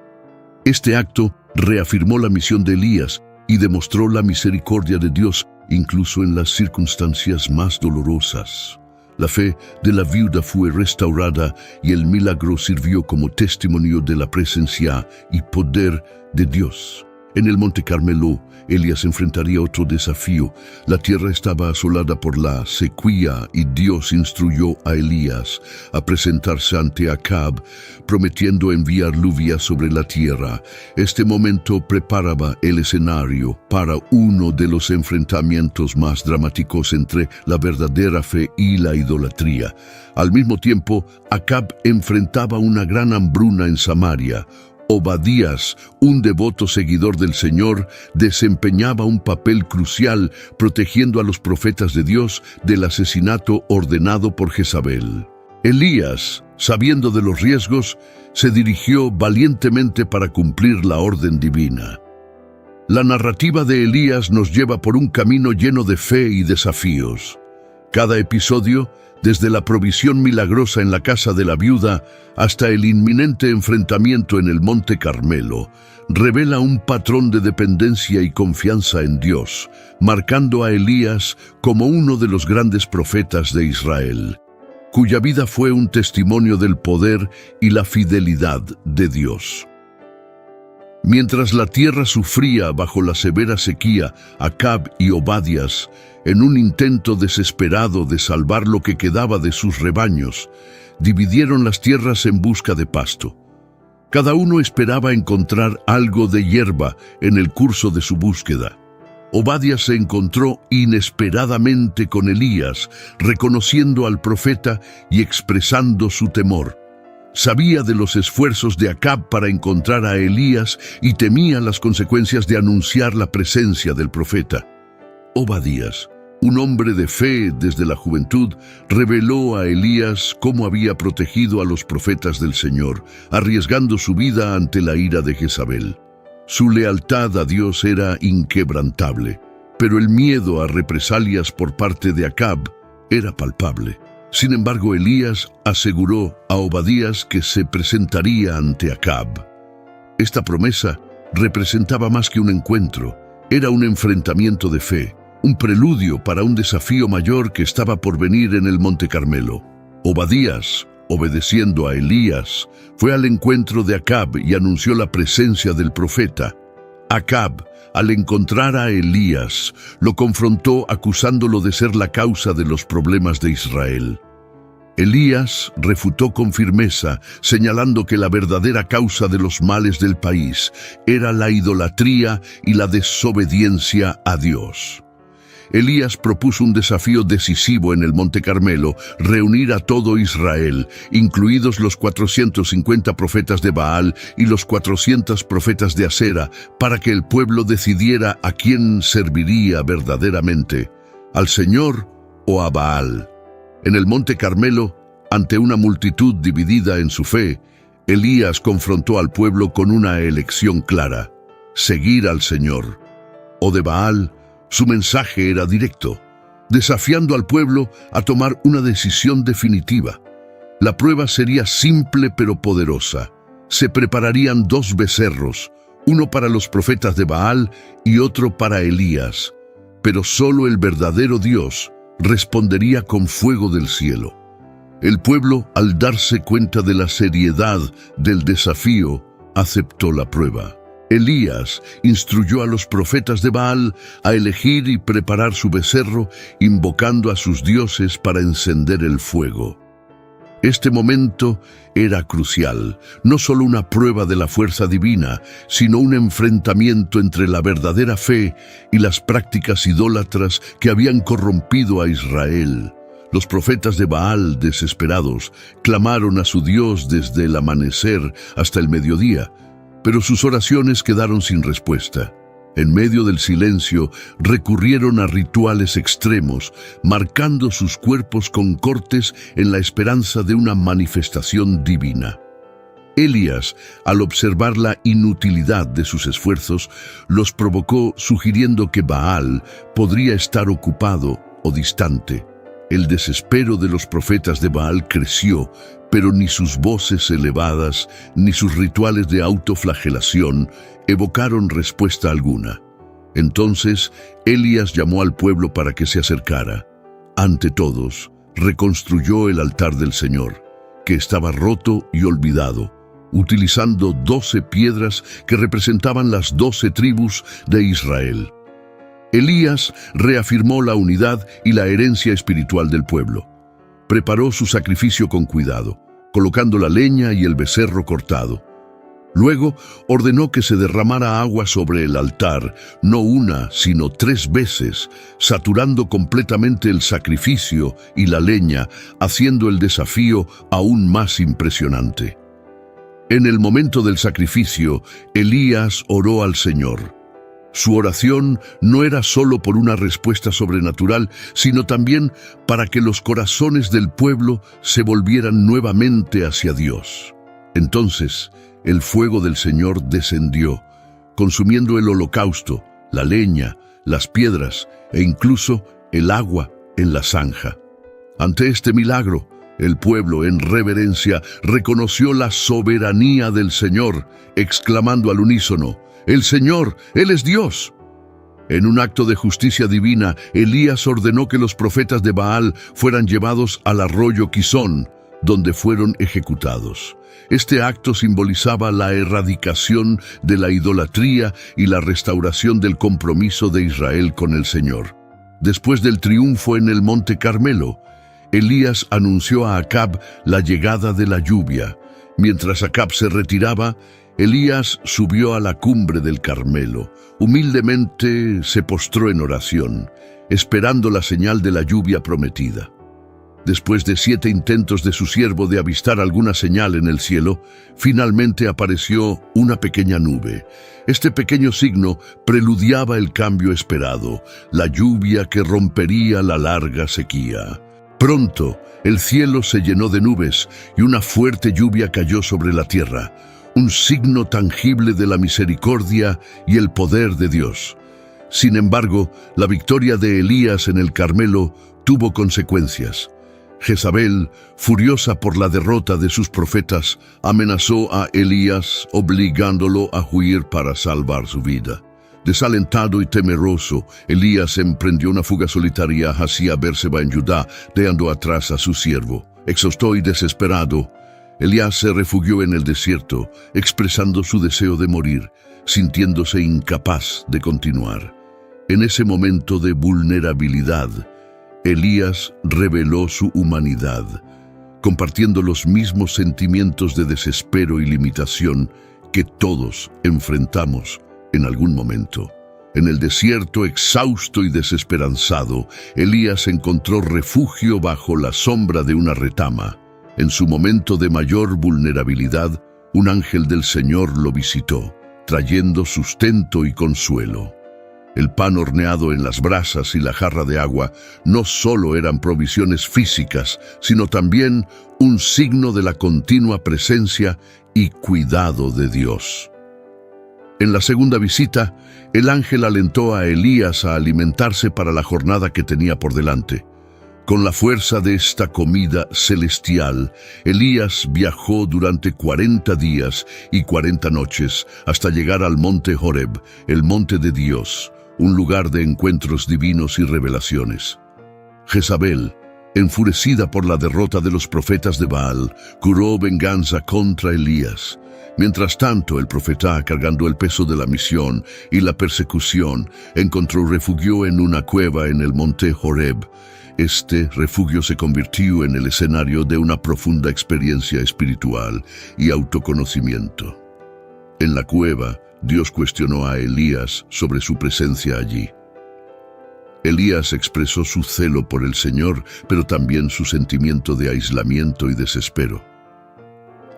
Este acto reafirmó la misión de Elías y demostró la misericordia de Dios incluso en las circunstancias más dolorosas. La fe de la viuda fue restaurada y el milagro sirvió como testimonio de la presencia y poder de Dios. En el Monte Carmelo, Elías enfrentaría otro desafío. La tierra estaba asolada por la sequía y Dios instruyó a Elías a presentarse ante Acab, prometiendo enviar lluvia sobre la tierra. Este momento preparaba el escenario para uno de los enfrentamientos más dramáticos entre la verdadera fe y la idolatría. Al mismo tiempo, Acab enfrentaba una gran hambruna en Samaria. Obadías, un devoto seguidor del Señor, desempeñaba un papel crucial protegiendo a los profetas de Dios del asesinato ordenado por Jezabel. Elías, sabiendo de los riesgos, se dirigió valientemente para cumplir la orden divina. La narrativa de Elías nos lleva por un camino lleno de fe y desafíos. Cada episodio, desde la provisión milagrosa en la casa de la viuda hasta el inminente enfrentamiento en el Monte Carmelo, revela un patrón de dependencia y confianza en Dios, marcando a Elías como uno de los grandes profetas de Israel, cuya vida fue un testimonio del poder y la fidelidad de Dios. Mientras la tierra sufría bajo la severa sequía, Acab y Obadías, en un intento desesperado de salvar lo que quedaba de sus rebaños, dividieron las tierras en busca de pasto. Cada uno esperaba encontrar algo de hierba en el curso de su búsqueda. Obadías se encontró inesperadamente con Elías, reconociendo al profeta y expresando su temor. Sabía de los esfuerzos de Acab para encontrar a Elías y temía las consecuencias de anunciar la presencia del profeta. Obadías, un hombre de fe desde la juventud, reveló a Elías cómo había protegido a los profetas del Señor, arriesgando su vida ante la ira de Jezabel. Su lealtad a Dios era inquebrantable, pero el miedo a represalias por parte de Acab era palpable. Sin embargo, Elías aseguró a Obadías que se presentaría ante Acab. Esta promesa representaba más que un encuentro, era un enfrentamiento de fe, un preludio para un desafío mayor que estaba por venir en el Monte Carmelo. Obadías, obedeciendo a Elías, fue al encuentro de Acab y anunció la presencia del profeta. Acab, al encontrar a Elías, lo confrontó acusándolo de ser la causa de los problemas de Israel. Elías refutó con firmeza, señalando que la verdadera causa de los males del país era la idolatría y la desobediencia a Dios. Elías propuso un desafío decisivo en el Monte Carmelo: reunir a todo Israel, incluidos los 450 profetas de Baal y los 400 profetas de Asera, para que el pueblo decidiera a quién serviría verdaderamente, al Señor o a Baal. En el Monte Carmelo, ante una multitud dividida en su fe, Elías confrontó al pueblo con una elección clara: seguir al Señor o de Baal. Su mensaje era directo, desafiando al pueblo a tomar una decisión definitiva. La prueba sería simple pero poderosa. Se prepararían 2 becerros, uno para los profetas de Baal y otro para Elías. Pero solo el verdadero Dios respondería con fuego del cielo. El pueblo, al darse cuenta de la seriedad del desafío, aceptó la prueba. Elías instruyó a los profetas de Baal a elegir y preparar su becerro, invocando a sus dioses para encender el fuego. Este momento era crucial, no solo una prueba de la fuerza divina, sino un enfrentamiento entre la verdadera fe y las prácticas idólatras que habían corrompido a Israel. Los profetas de Baal, desesperados, clamaron a su Dios desde el amanecer hasta el mediodía, pero sus oraciones quedaron sin respuesta. En medio del silencio, recurrieron a rituales extremos, marcando sus cuerpos con cortes en la esperanza de una manifestación divina. Elías, al observar la inutilidad de sus esfuerzos, los provocó sugiriendo que Baal podría estar ocupado o distante. El desespero de los profetas de Baal creció, pero ni sus voces elevadas ni sus rituales de autoflagelación evocaron respuesta alguna. Entonces, Elías llamó al pueblo para que se acercara. Ante todos, reconstruyó el altar del Señor, que estaba roto y olvidado, utilizando 12 piedras que representaban las 12 tribus de Israel. Elías reafirmó la unidad y la herencia espiritual del pueblo. Preparó su sacrificio con cuidado, colocando la leña y el becerro cortado. Luego ordenó que se derramara agua sobre el altar, no una, sino 3 veces, saturando completamente el sacrificio y la leña, haciendo el desafío aún más impresionante. En el momento del sacrificio, Elías oró al Señor. Su oración no era solo por una respuesta sobrenatural, sino también para que los corazones del pueblo se volvieran nuevamente hacia Dios. Entonces, el fuego del Señor descendió, consumiendo el holocausto, la leña, las piedras e incluso el agua en la zanja. Ante este milagro, el pueblo, en reverencia, reconoció la soberanía del Señor, exclamando al unísono: «El Señor, Él es Dios». En un acto de justicia divina, Elías ordenó que los profetas de Baal fueran llevados al arroyo Quizón, donde fueron ejecutados. Este acto simbolizaba la erradicación de la idolatría y la restauración del compromiso de Israel con el Señor. Después del triunfo en el Monte Carmelo, Elías anunció a Acab la llegada de la lluvia. Mientras Acab se retiraba, Elías subió a la cumbre del Carmelo. Humildemente se postró en oración, esperando la señal de la lluvia prometida. Después de 7 intentos de su siervo de avistar alguna señal en el cielo, finalmente apareció una pequeña nube. Este pequeño signo preludiaba el cambio esperado, la lluvia que rompería la larga sequía. Pronto, el cielo se llenó de nubes y una fuerte lluvia cayó sobre la tierra, un signo tangible de la misericordia y el poder de Dios. Sin embargo, la victoria de Elías en el Carmelo tuvo consecuencias. Jezabel, furiosa por la derrota de sus profetas, amenazó a Elías, obligándolo a huir para salvar su vida. Desalentado y temeroso, Elías emprendió una fuga solitaria hacia Berseba en Judá, dejando atrás a su siervo. Exhausto y desesperado, Elías se refugió en el desierto, expresando su deseo de morir, sintiéndose incapaz de continuar. En ese momento de vulnerabilidad, Elías reveló su humanidad, compartiendo los mismos sentimientos de desespero y limitación que todos enfrentamos en algún momento. En el desierto, exhausto y desesperanzado, Elías encontró refugio bajo la sombra de una retama. En su momento de mayor vulnerabilidad, un ángel del Señor lo visitó, trayendo sustento y consuelo. El pan horneado en las brasas y la jarra de agua no solo eran provisiones físicas, sino también un signo de la continua presencia y cuidado de Dios. En la segunda visita, el ángel alentó a Elías a alimentarse para la jornada que tenía por delante. Con la fuerza de esta comida celestial, Elías viajó durante 40 días y 40 noches hasta llegar al monte Horeb, el monte de Dios, un lugar de encuentros divinos y revelaciones. Jezabel, enfurecida por la derrota de los profetas de Baal, juró venganza contra Elías. Mientras tanto, el profeta, cargando el peso de la misión y la persecución, encontró refugio en una cueva en el monte Horeb. Este refugio se convirtió en el escenario de una profunda experiencia espiritual y autoconocimiento. En la cueva, Dios cuestionó a Elías sobre su presencia allí. Elías expresó su celo por el Señor, pero también su sentimiento de aislamiento y desespero.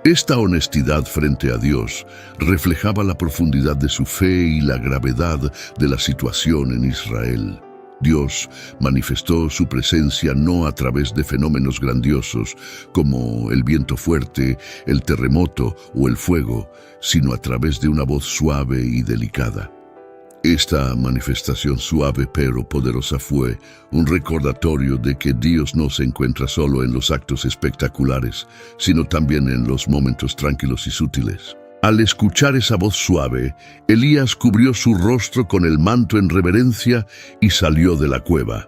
Esta honestidad frente a Dios reflejaba la profundidad de su fe y la gravedad de la situación en Israel. Dios manifestó su presencia no a través de fenómenos grandiosos como el viento fuerte, el terremoto o el fuego, sino a través de una voz suave y delicada. Esta manifestación suave pero poderosa fue un recordatorio de que Dios no se encuentra solo en los actos espectaculares, sino también en los momentos tranquilos y sutiles. Al escuchar esa voz suave, Elías cubrió su rostro con el manto en reverencia y salió de la cueva.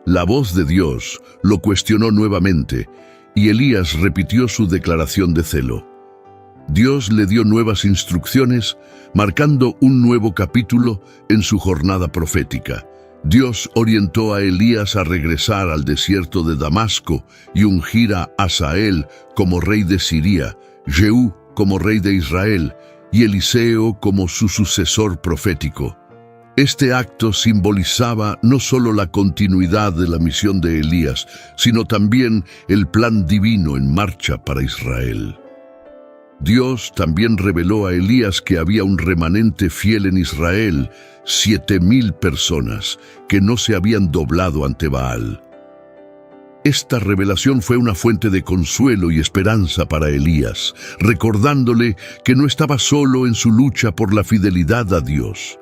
La voz de Dios lo cuestionó nuevamente y Elías repitió su declaración de celo. Dios le dio nuevas instrucciones, marcando un nuevo capítulo en su jornada profética. Dios orientó a Elías a regresar al desierto de Damasco y ungir a Hazael como rey de Siria, Jehú como rey de Israel y Eliseo como su sucesor profético. Este acto simbolizaba no solo la continuidad de la misión de Elías, sino también el plan divino en marcha para Israel. Dios también reveló a Elías que había un remanente fiel en Israel, 7,000 personas, que no se habían doblado ante Baal. Esta revelación fue una fuente de consuelo y esperanza para Elías, recordándole que no estaba solo en su lucha por la fidelidad a Dios.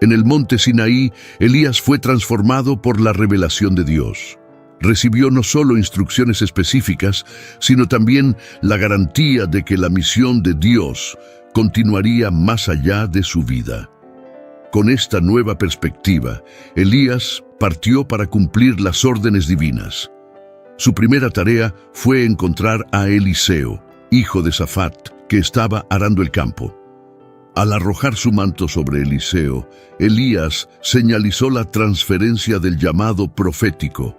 En el monte Sinaí, Elías fue transformado por la revelación de Dios. Recibió no solo instrucciones específicas, sino también la garantía de que la misión de Dios continuaría más allá de su vida. Con esta nueva perspectiva, Elías partió para cumplir las órdenes divinas. Su primera tarea fue encontrar a Eliseo, hijo de Safat, que estaba arando el campo. Al arrojar su manto sobre Eliseo, Elías señalizó la transferencia del llamado profético.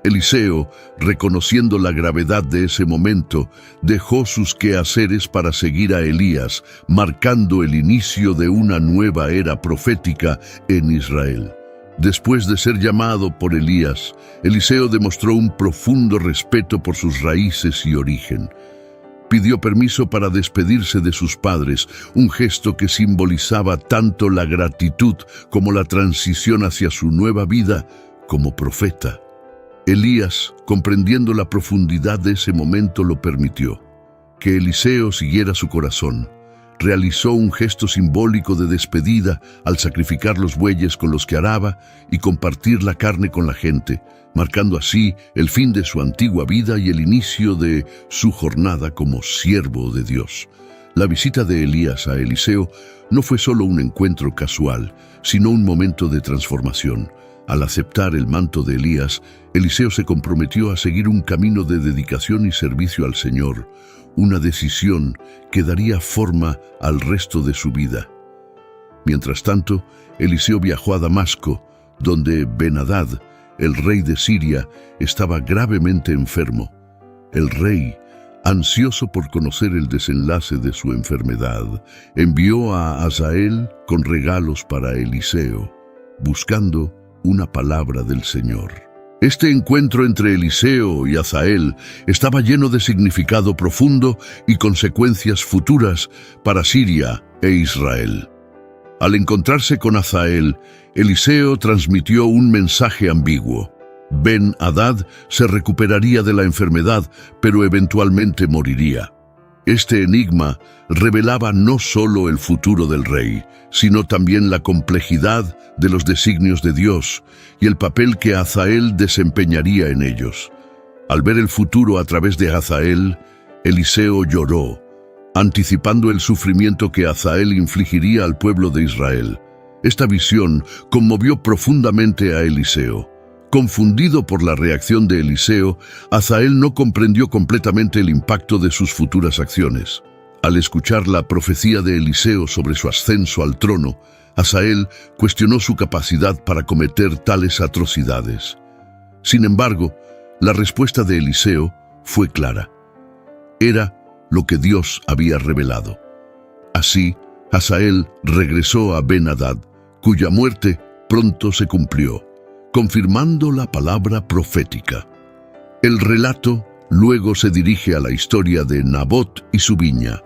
Eliseo, reconociendo la gravedad de ese momento, dejó sus quehaceres para seguir a Elías, marcando el inicio de una nueva era profética en Israel. Después de ser llamado por Elías, Eliseo demostró un profundo respeto por sus raíces y origen. Pidió permiso para despedirse de sus padres, un gesto que simbolizaba tanto la gratitud como la transición hacia su nueva vida como profeta. Elías, comprendiendo la profundidad de ese momento, lo permitió. Que Eliseo siguiera su corazón. Realizó un gesto simbólico de despedida al sacrificar los bueyes con los que araba y compartir la carne con la gente, marcando así el fin de su antigua vida y el inicio de su jornada como siervo de Dios. La visita de Elías a Eliseo no fue solo un encuentro casual, sino un momento de transformación. Al aceptar el manto de Elías, Eliseo se comprometió a seguir un camino de dedicación y servicio al Señor, una decisión que daría forma al resto de su vida. Mientras tanto, Eliseo viajó a Damasco, donde Ben-Hadad, el rey de Siria, estaba gravemente enfermo. El rey, ansioso por conocer el desenlace de su enfermedad, envió a Hazael con regalos para Eliseo, buscando una palabra del Señor. Este encuentro entre Eliseo y Hazael estaba lleno de significado profundo y consecuencias futuras para Siria e Israel. Al encontrarse con Hazael, Eliseo transmitió un mensaje ambiguo. Ben-Hadad se recuperaría de la enfermedad, pero eventualmente moriría. Este enigma revelaba no solo el futuro del rey, sino también la complejidad de los designios de Dios y el papel que Hazael desempeñaría en ellos. Al ver el futuro a través de Hazael, Eliseo lloró, anticipando el sufrimiento que Hazael infligiría al pueblo de Israel. Esta visión conmovió profundamente a Eliseo. Confundido por la reacción de Eliseo, Hazael no comprendió completamente el impacto de sus futuras acciones. Al escuchar la profecía de Eliseo sobre su ascenso al trono, Hazael cuestionó su capacidad para cometer tales atrocidades. Sin embargo, la respuesta de Eliseo fue clara. Era lo que Dios había revelado. Así, Hazael regresó a Ben-Hadad, cuya muerte pronto se cumplió, confirmando la palabra profética. El relato luego se dirige a la historia de Nabot y su viña.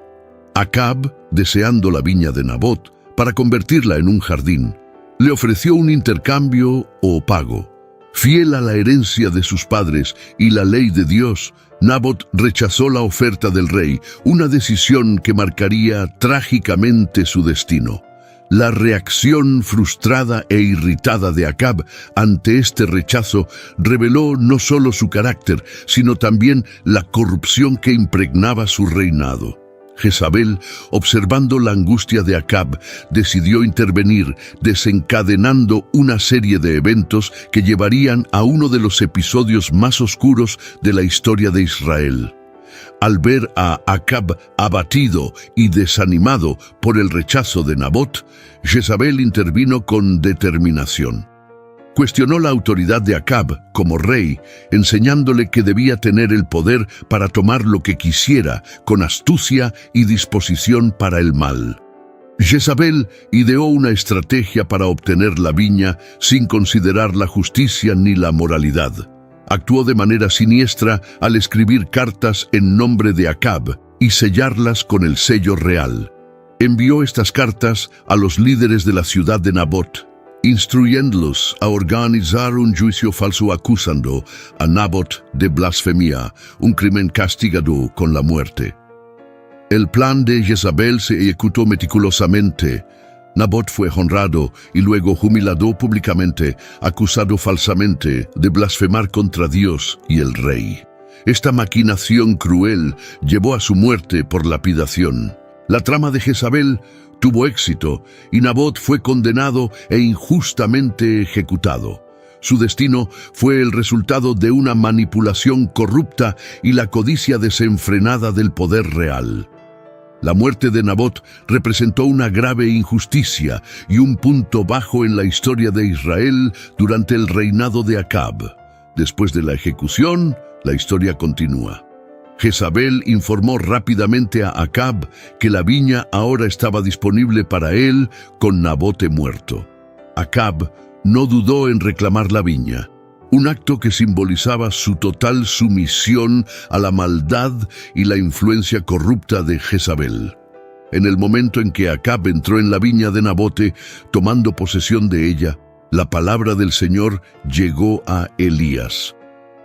Acab, deseando la viña de Nabot para convertirla en un jardín, le ofreció un intercambio o pago. Fiel a la herencia de sus padres y la ley de Dios, Nabot rechazó la oferta del rey, una decisión que marcaría trágicamente su destino. La reacción frustrada e irritada de Acab ante este rechazo reveló no solo su carácter, sino también la corrupción que impregnaba su reinado. Jezabel, observando la angustia de Acab, decidió intervenir, desencadenando una serie de eventos que llevarían a uno de los episodios más oscuros de la historia de Israel. Al ver a Acab abatido y desanimado por el rechazo de Nabot, Jezabel intervino con determinación. Cuestionó la autoridad de Acab como rey, enseñándole que debía tener el poder para tomar lo que quisiera, con astucia y disposición para el mal. Jezabel ideó una estrategia para obtener la viña sin considerar la justicia ni la moralidad. Actuó de manera siniestra al escribir cartas en nombre de Acab y sellarlas con el sello real. Envió estas cartas a los líderes de la ciudad de Nabot, instruyéndolos a organizar un juicio falso acusando a Nabot de blasfemia, un crimen castigado con la muerte. El plan de Jezabel se ejecutó meticulosamente. Nabot fue honrado y luego humillado públicamente, acusado falsamente de blasfemar contra Dios y el rey. Esta maquinación cruel llevó a su muerte por lapidación. La trama de Jezabel tuvo éxito y Nabot fue condenado e injustamente ejecutado. Su destino fue el resultado de una manipulación corrupta y la codicia desenfrenada del poder real. La muerte de Nabot representó una grave injusticia y un punto bajo en la historia de Israel durante el reinado de Acab. Después de la ejecución, la historia continúa. Jezabel informó rápidamente a Acab que la viña ahora estaba disponible para él con Nabote muerto. Acab no dudó en reclamar la viña, un acto que simbolizaba su total sumisión a la maldad y la influencia corrupta de Jezabel. En el momento en que Acab entró en la viña de Nabote, tomando posesión de ella, la palabra del Señor llegó a Elías.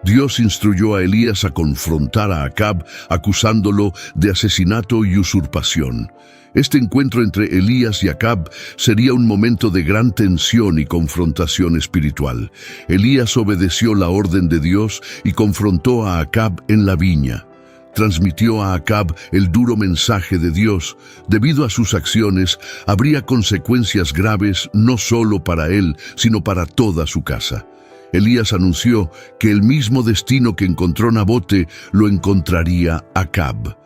Dios instruyó a Elías a confrontar a Acab, acusándolo de asesinato y usurpación. Este encuentro entre Elías y Acab sería un momento de gran tensión y confrontación espiritual. Elías obedeció la orden de Dios y confrontó a Acab en la viña. Transmitió a Acab el duro mensaje de Dios. Debido a sus acciones, habría consecuencias graves no solo para él, sino para toda su casa. Elías anunció que el mismo destino que encontró Nabote lo encontraría Acab.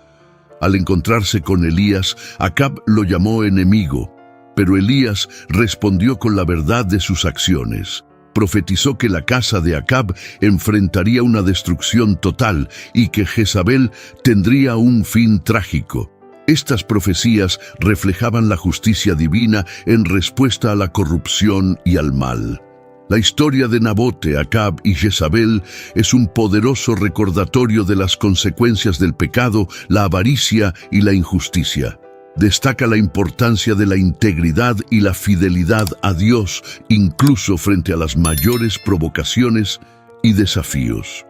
Al encontrarse con Elías, Acab lo llamó enemigo, pero Elías respondió con la verdad de sus acciones. Profetizó que la casa de Acab enfrentaría una destrucción total y que Jezabel tendría un fin trágico. Estas profecías reflejaban la justicia divina en respuesta a la corrupción y al mal. La historia de Nabote, Acab y Jezabel es un poderoso recordatorio de las consecuencias del pecado, la avaricia y la injusticia. Destaca la importancia de la integridad y la fidelidad a Dios, incluso frente a las mayores provocaciones y desafíos.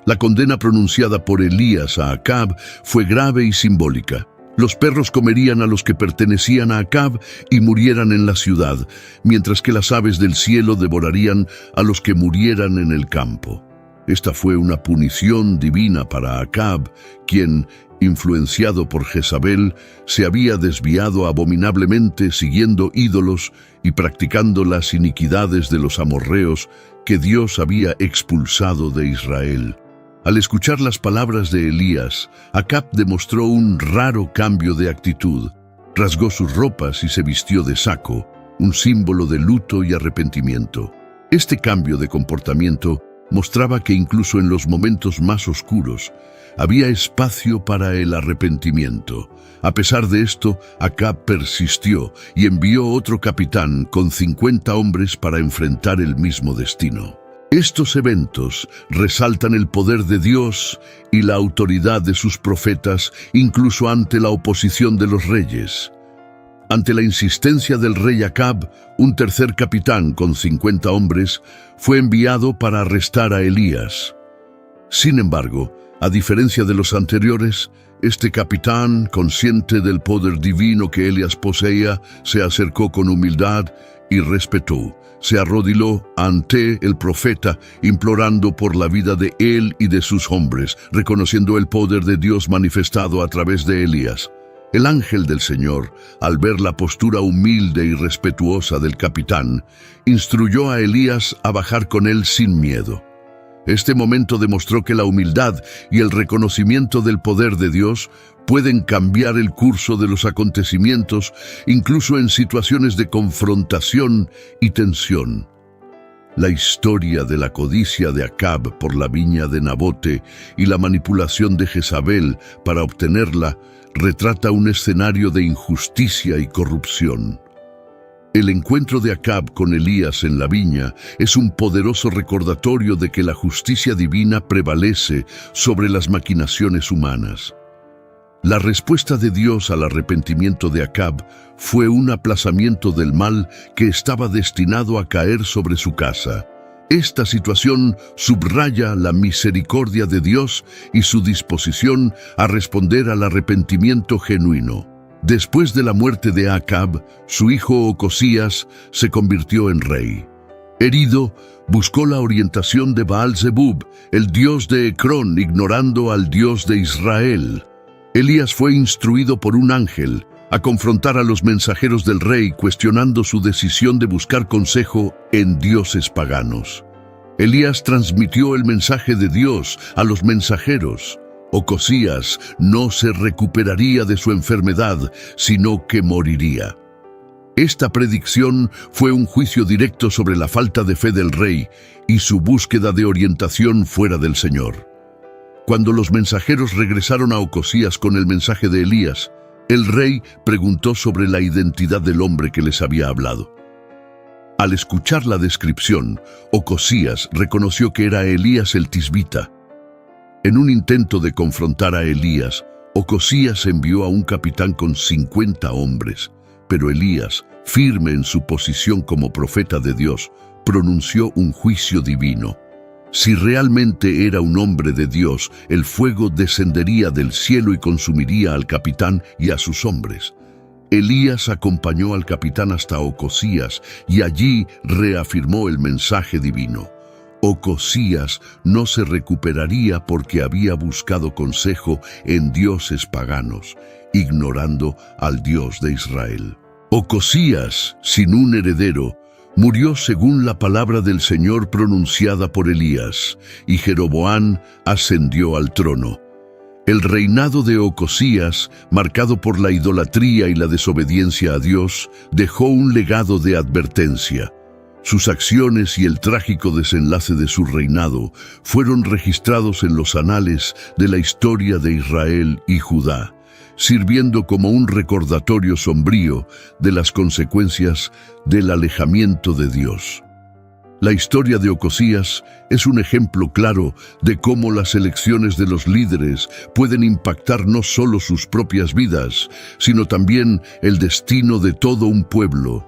La condena pronunciada por Elías a Acab fue grave y simbólica. Los perros comerían a los que pertenecían a Acab y murieran en la ciudad, mientras que las aves del cielo devorarían a los que murieran en el campo. Esta fue una punición divina para Acab, quien, influenciado por Jezabel, se había desviado abominablemente siguiendo ídolos y practicando las iniquidades de los amorreos que Dios había expulsado de Israel. Al escuchar las palabras de Elías, Acab demostró un raro cambio de actitud. Rasgó sus ropas y se vistió de saco, un símbolo de luto y arrepentimiento. Este cambio de comportamiento mostraba que incluso en los momentos más oscuros había espacio para el arrepentimiento. A pesar de esto, Acab persistió y envió otro capitán con 50 hombres para enfrentar el mismo destino. Estos eventos resaltan el poder de Dios y la autoridad de sus profetas, incluso ante la oposición de los reyes. Ante la insistencia del rey Acab, un tercer capitán con 50 hombres fue enviado para arrestar a Elías. Sin embargo, a diferencia de los anteriores, este capitán, consciente del poder divino que Elías poseía, se acercó con humildad y respetó. Se arrodilló ante el profeta, implorando por la vida de él y de sus hombres, reconociendo el poder de Dios manifestado a través de Elías. El ángel del Señor, al ver la postura humilde y respetuosa del capitán, instruyó a Elías a bajar con él sin miedo. Este momento demostró que la humildad y el reconocimiento del poder de Dios pueden cambiar el curso de los acontecimientos, incluso en situaciones de confrontación y tensión. La historia de la codicia de Acab por la viña de Nabote y la manipulación de Jezabel para obtenerla retrata un escenario de injusticia y corrupción. El encuentro de Acab con Elías en la viña es un poderoso recordatorio de que la justicia divina prevalece sobre las maquinaciones humanas. La respuesta de Dios al arrepentimiento de Acab fue un aplazamiento del mal que estaba destinado a caer sobre su casa. Esta situación subraya la misericordia de Dios y su disposición a responder al arrepentimiento genuino. Después de la muerte de Acab, su hijo Ocosías se convirtió en rey. Herido, buscó la orientación de Baal-zebub, el dios de Ecrón, ignorando al Dios de Israel. Elías fue instruido por un ángel a confrontar a los mensajeros del rey, cuestionando su decisión de buscar consejo en dioses paganos. Elías transmitió el mensaje de Dios a los mensajeros. Ocosías no se recuperaría de su enfermedad, sino que moriría. Esta predicción fue un juicio directo sobre la falta de fe del rey y su búsqueda de orientación fuera del Señor. Cuando los mensajeros regresaron a Ocosías con el mensaje de Elías, el rey preguntó sobre la identidad del hombre que les había hablado. Al escuchar la descripción, Ocosías reconoció que era Elías el tisbita. En un intento de confrontar a Elías, Ocosías envió a un capitán con 50 hombres, pero Elías, firme en su posición como profeta de Dios, pronunció un juicio divino. Si realmente era un hombre de Dios, el fuego descendería del cielo y consumiría al capitán y a sus hombres. Elías acompañó al capitán hasta Ocosías y allí reafirmó el mensaje divino. Ocosías no se recuperaría porque había buscado consejo en dioses paganos, ignorando al Dios de Israel. Ocosías, sin un heredero, murió según la palabra del Señor pronunciada por Elías, y Jeroboam ascendió al trono. El reinado de Ocosías, marcado por la idolatría y la desobediencia a Dios, dejó un legado de advertencia. Sus acciones y el trágico desenlace de su reinado fueron registrados en los anales de la historia de Israel y Judá, sirviendo como un recordatorio sombrío de las consecuencias del alejamiento de Dios. La historia de Ocosías es un ejemplo claro de cómo las elecciones de los líderes pueden impactar no solo sus propias vidas, sino también el destino de todo un pueblo.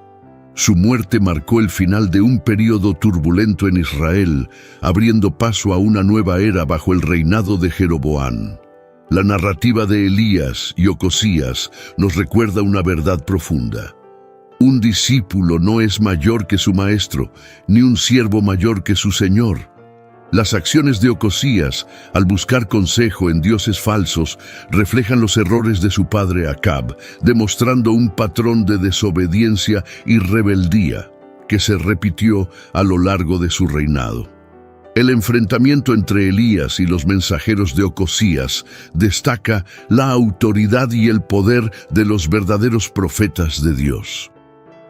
Su muerte marcó el final de un período turbulento en Israel, abriendo paso a una nueva era bajo el reinado de Jeroboam. La narrativa de Elías y Ocosías nos recuerda una verdad profunda. Un discípulo no es mayor que su maestro, ni un siervo mayor que su señor. Las acciones de Ocosías, al buscar consejo en dioses falsos, reflejan los errores de su padre Acab, demostrando un patrón de desobediencia y rebeldía que se repitió a lo largo de su reinado. El enfrentamiento entre Elías y los mensajeros de Ocosías destaca la autoridad y el poder de los verdaderos profetas de Dios.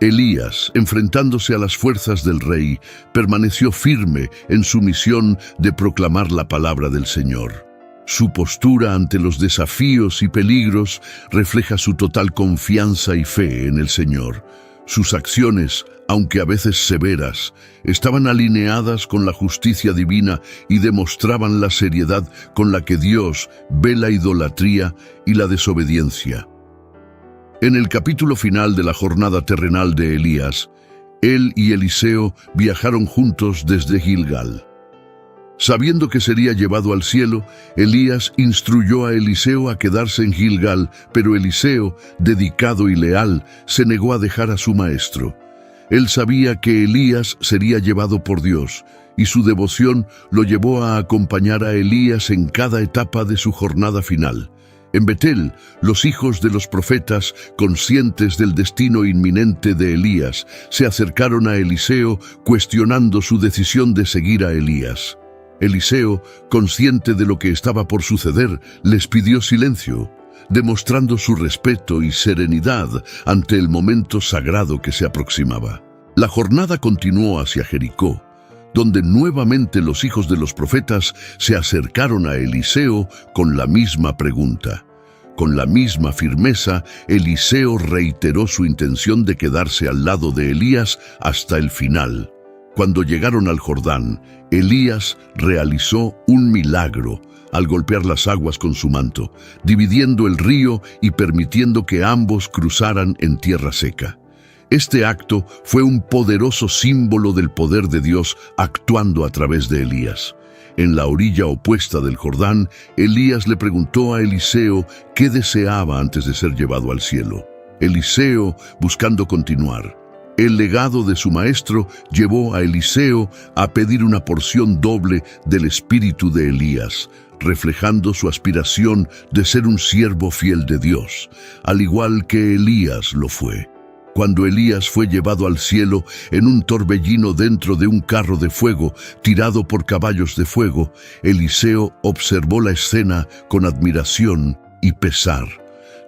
Elías, enfrentándose a las fuerzas del rey, permaneció firme en su misión de proclamar la palabra del Señor. Su postura ante los desafíos y peligros refleja su total confianza y fe en el Señor. Sus acciones, aunque a veces severas, estaban alineadas con la justicia divina y demostraban la seriedad con la que Dios ve la idolatría y la desobediencia. En el capítulo final de la jornada terrenal de Elías, él y Eliseo viajaron juntos desde Gilgal. Sabiendo que sería llevado al cielo, Elías instruyó a Eliseo a quedarse en Gilgal, pero Eliseo, dedicado y leal, se negó a dejar a su maestro. Él sabía que Elías sería llevado por Dios, y su devoción lo llevó a acompañar a Elías en cada etapa de su jornada final. En Betel, los hijos de los profetas, conscientes del destino inminente de Elías, se acercaron a Eliseo cuestionando su decisión de seguir a Elías. Eliseo, consciente de lo que estaba por suceder, les pidió silencio, demostrando su respeto y serenidad ante el momento sagrado que se aproximaba. La jornada continuó hacia Jericó, donde nuevamente los hijos de los profetas se acercaron a Eliseo con la misma pregunta. Con la misma firmeza, Eliseo reiteró su intención de quedarse al lado de Elías hasta el final. Cuando llegaron al Jordán, Elías realizó un milagro al golpear las aguas con su manto, dividiendo el río y permitiendo que ambos cruzaran en tierra seca. Este acto fue un poderoso símbolo del poder de Dios actuando a través de Elías. En la orilla opuesta del Jordán, Elías le preguntó a Eliseo qué deseaba antes de ser llevado al cielo. Eliseo, buscando continuar, el legado de su maestro llevó a Eliseo a pedir una porción doble del espíritu de Elías, reflejando su aspiración de ser un siervo fiel de Dios, al igual que Elías lo fue. Cuando Elías fue llevado al cielo en un torbellino dentro de un carro de fuego tirado por caballos de fuego, Eliseo observó la escena con admiración y pesar.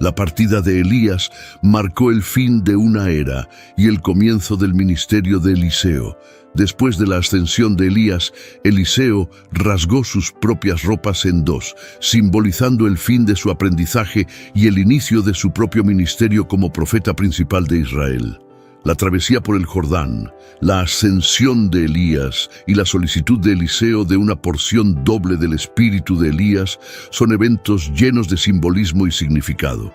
La partida de Elías marcó el fin de una era y el comienzo del ministerio de Eliseo. Después de la ascensión de Elías, Eliseo rasgó sus propias ropas en dos, simbolizando el fin de su aprendizaje y el inicio de su propio ministerio como profeta principal de Israel. La travesía por el Jordán, la ascensión de Elías y la solicitud de Eliseo de una porción doble del espíritu de Elías son eventos llenos de simbolismo y significado.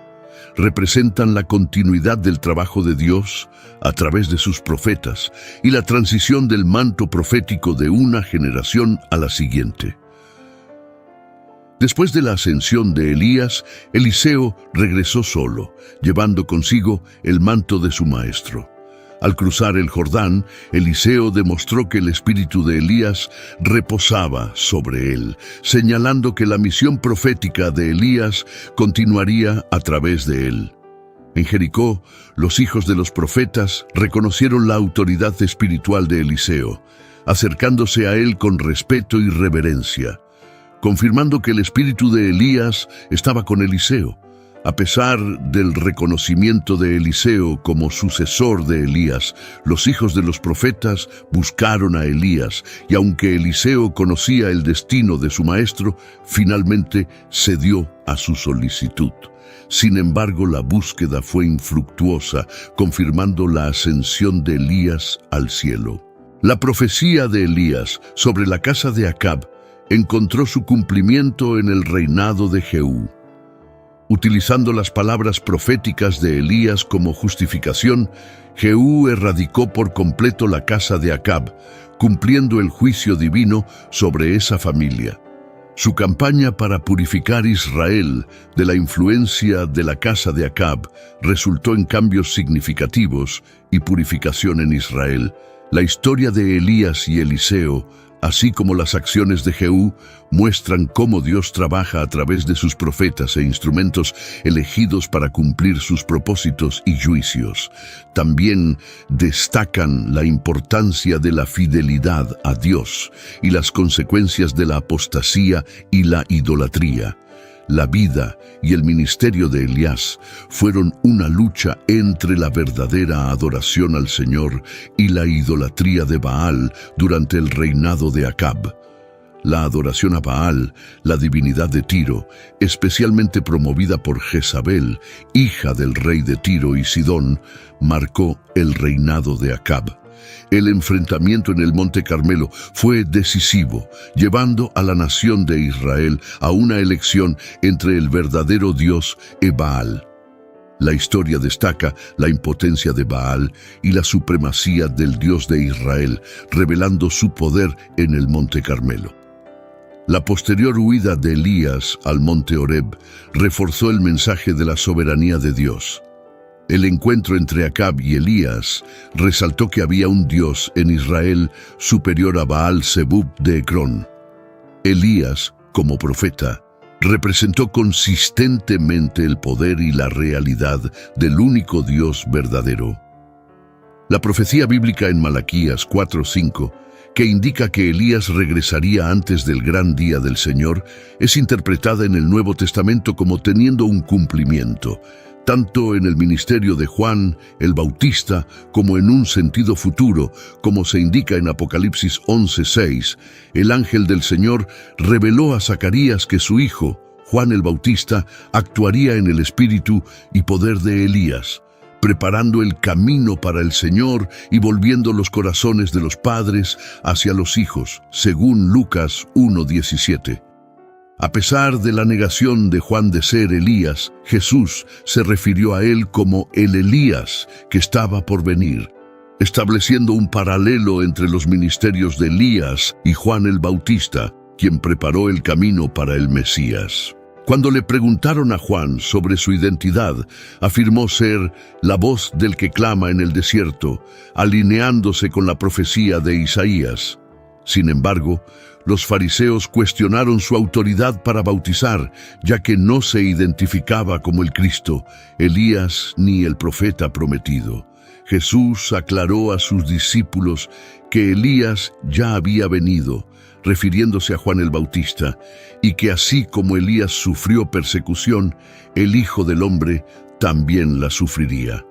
Representan la continuidad del trabajo de Dios a través de sus profetas y la transición del manto profético de una generación a la siguiente. Después de la ascensión de Elías, Eliseo regresó solo, llevando consigo el manto de su maestro. Al cruzar el Jordán, Eliseo demostró que el espíritu de Elías reposaba sobre él, señalando que la misión profética de Elías continuaría a través de él. En Jericó, los hijos de los profetas reconocieron la autoridad espiritual de Eliseo, acercándose a él con respeto y reverencia, confirmando que el espíritu de Elías estaba con Eliseo. A pesar del reconocimiento de Eliseo como sucesor de Elías, los hijos de los profetas buscaron a Elías, y aunque Eliseo conocía el destino de su maestro, finalmente cedió a su solicitud. Sin embargo, la búsqueda fue infructuosa, confirmando la ascensión de Elías al cielo. La profecía de Elías sobre la casa de Acab encontró su cumplimiento en el reinado de Jehú. Utilizando las palabras proféticas de Elías como justificación, Jehú erradicó por completo la casa de Acab, cumpliendo el juicio divino sobre esa familia. Su campaña para purificar Israel de la influencia de la casa de Acab resultó en cambios significativos y purificación en Israel. La historia de Elías y Eliseo, así como las acciones de Jehú, muestran cómo Dios trabaja a través de sus profetas e instrumentos elegidos para cumplir sus propósitos y juicios. También destacan la importancia de la fidelidad a Dios y las consecuencias de la apostasía y la idolatría. La vida y el ministerio de Elías fueron una lucha entre la verdadera adoración al Señor y la idolatría de Baal durante el reinado de Acab. La adoración a Baal, la divinidad de Tiro, especialmente promovida por Jezabel, hija del rey de Tiro y Sidón, marcó el reinado de Acab. El enfrentamiento en el Monte Carmelo fue decisivo, llevando a la nación de Israel a una elección entre el verdadero Dios y Baal. La historia destaca la impotencia de Baal y la supremacía del Dios de Israel, revelando su poder en el Monte Carmelo. La posterior huida de Elías al Monte Horeb reforzó el mensaje de la soberanía de Dios. El encuentro entre Acab y Elías resaltó que había un Dios en Israel superior a Baal-Zebub de Ecrón. Elías, como profeta, representó consistentemente el poder y la realidad del único Dios verdadero. La profecía bíblica en Malaquías 4:5, que indica que Elías regresaría antes del gran día del Señor, es interpretada en el Nuevo Testamento como teniendo un cumplimiento, tanto en el ministerio de Juan el Bautista como en un sentido futuro, como se indica en Apocalipsis 11:6. El ángel del Señor reveló a Zacarías que su hijo, Juan el Bautista, actuaría en el espíritu y poder de Elías, preparando el camino para el Señor y volviendo los corazones de los padres hacia los hijos, según Lucas 1:17. A pesar de la negación de Juan de ser Elías, Jesús se refirió a él como el Elías que estaba por venir, estableciendo un paralelo entre los ministerios de Elías y Juan el Bautista, quien preparó el camino para el Mesías. Cuando le preguntaron a Juan sobre su identidad, afirmó ser la voz del que clama en el desierto, alineándose con la profecía de Isaías. Sin embargo, los fariseos cuestionaron su autoridad para bautizar, ya que no se identificaba como el Cristo, Elías ni el profeta prometido. Jesús aclaró a sus discípulos que Elías ya había venido, refiriéndose a Juan el Bautista, y que así como Elías sufrió persecución, el Hijo del Hombre también la sufriría.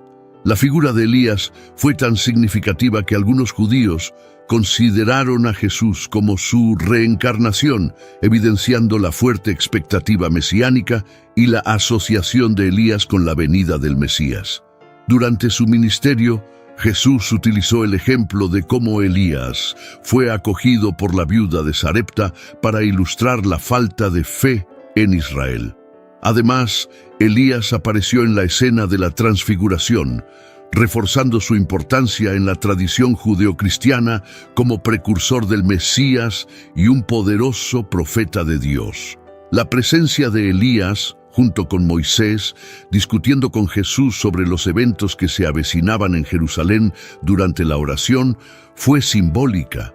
La figura de Elías fue tan significativa que algunos judíos consideraron a Jesús como su reencarnación, evidenciando la fuerte expectativa mesiánica y la asociación de Elías con la venida del Mesías. Durante su ministerio, Jesús utilizó el ejemplo de cómo Elías fue acogido por la viuda de Sarepta para ilustrar la falta de fe en Israel. Además, Elías apareció en la escena de la transfiguración, reforzando su importancia en la tradición judeocristiana como precursor del Mesías y un poderoso profeta de Dios. La presencia de Elías, junto con Moisés, discutiendo con Jesús sobre los eventos que se avecinaban en Jerusalén durante la oración, fue simbólica.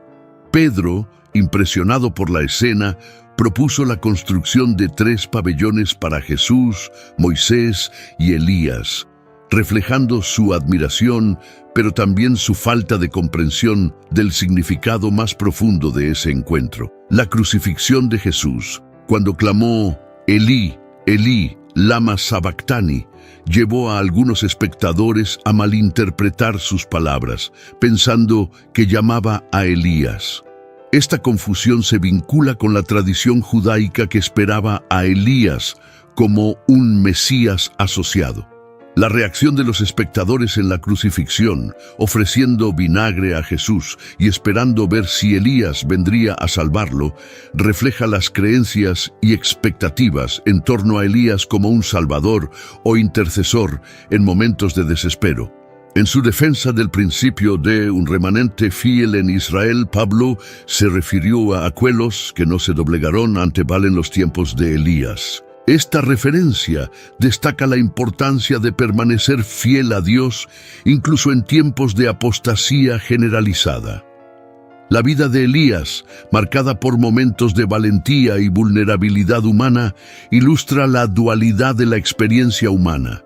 Pedro, impresionado por la escena, propuso la construcción de 3 pabellones para Jesús, Moisés y Elías, reflejando su admiración, pero también su falta de comprensión del significado más profundo de ese encuentro. La crucifixión de Jesús, cuando clamó «Elí, Elí, lama sabactani», llevó a algunos espectadores a malinterpretar sus palabras, pensando que llamaba a Elías. Esta confusión se vincula con la tradición judaica que esperaba a Elías como un Mesías asociado. La reacción de los espectadores en la crucifixión, ofreciendo vinagre a Jesús y esperando ver si Elías vendría a salvarlo, refleja las creencias y expectativas en torno a Elías como un salvador o intercesor en momentos de desespero. En su defensa del principio de un remanente fiel en Israel, Pablo se refirió a aquellos que no se doblegaron ante Baal en los tiempos de Elías. Esta referencia destaca la importancia de permanecer fiel a Dios, incluso en tiempos de apostasía generalizada. La vida de Elías, marcada por momentos de valentía y vulnerabilidad humana, ilustra la dualidad de la experiencia humana.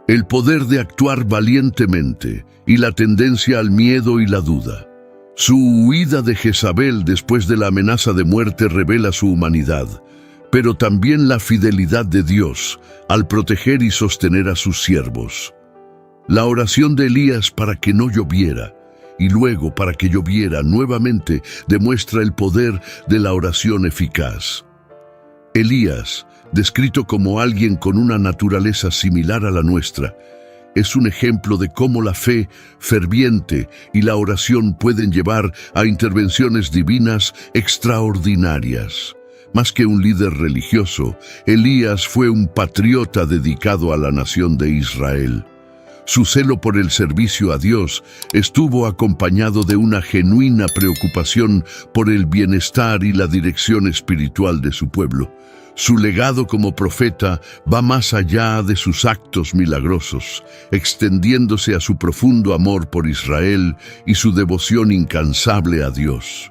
El poder de actuar valientemente y la tendencia al miedo y la duda. Su huida de Jezabel después de la amenaza de muerte revela su humanidad, pero también la fidelidad de Dios al proteger y sostener a sus siervos. La oración de Elías para que no lloviera y luego para que lloviera nuevamente demuestra el poder de la oración eficaz. Elías, descrito como alguien con una naturaleza similar a la nuestra, es un ejemplo de cómo la fe ferviente y la oración pueden llevar a intervenciones divinas extraordinarias. Más que un líder religioso, Elías fue un patriota dedicado a la nación de Israel. Su celo por el servicio a Dios estuvo acompañado de una genuina preocupación por el bienestar y la dirección espiritual de su pueblo. Su legado como profeta va más allá de sus actos milagrosos, extendiéndose a su profundo amor por Israel y su devoción incansable a Dios.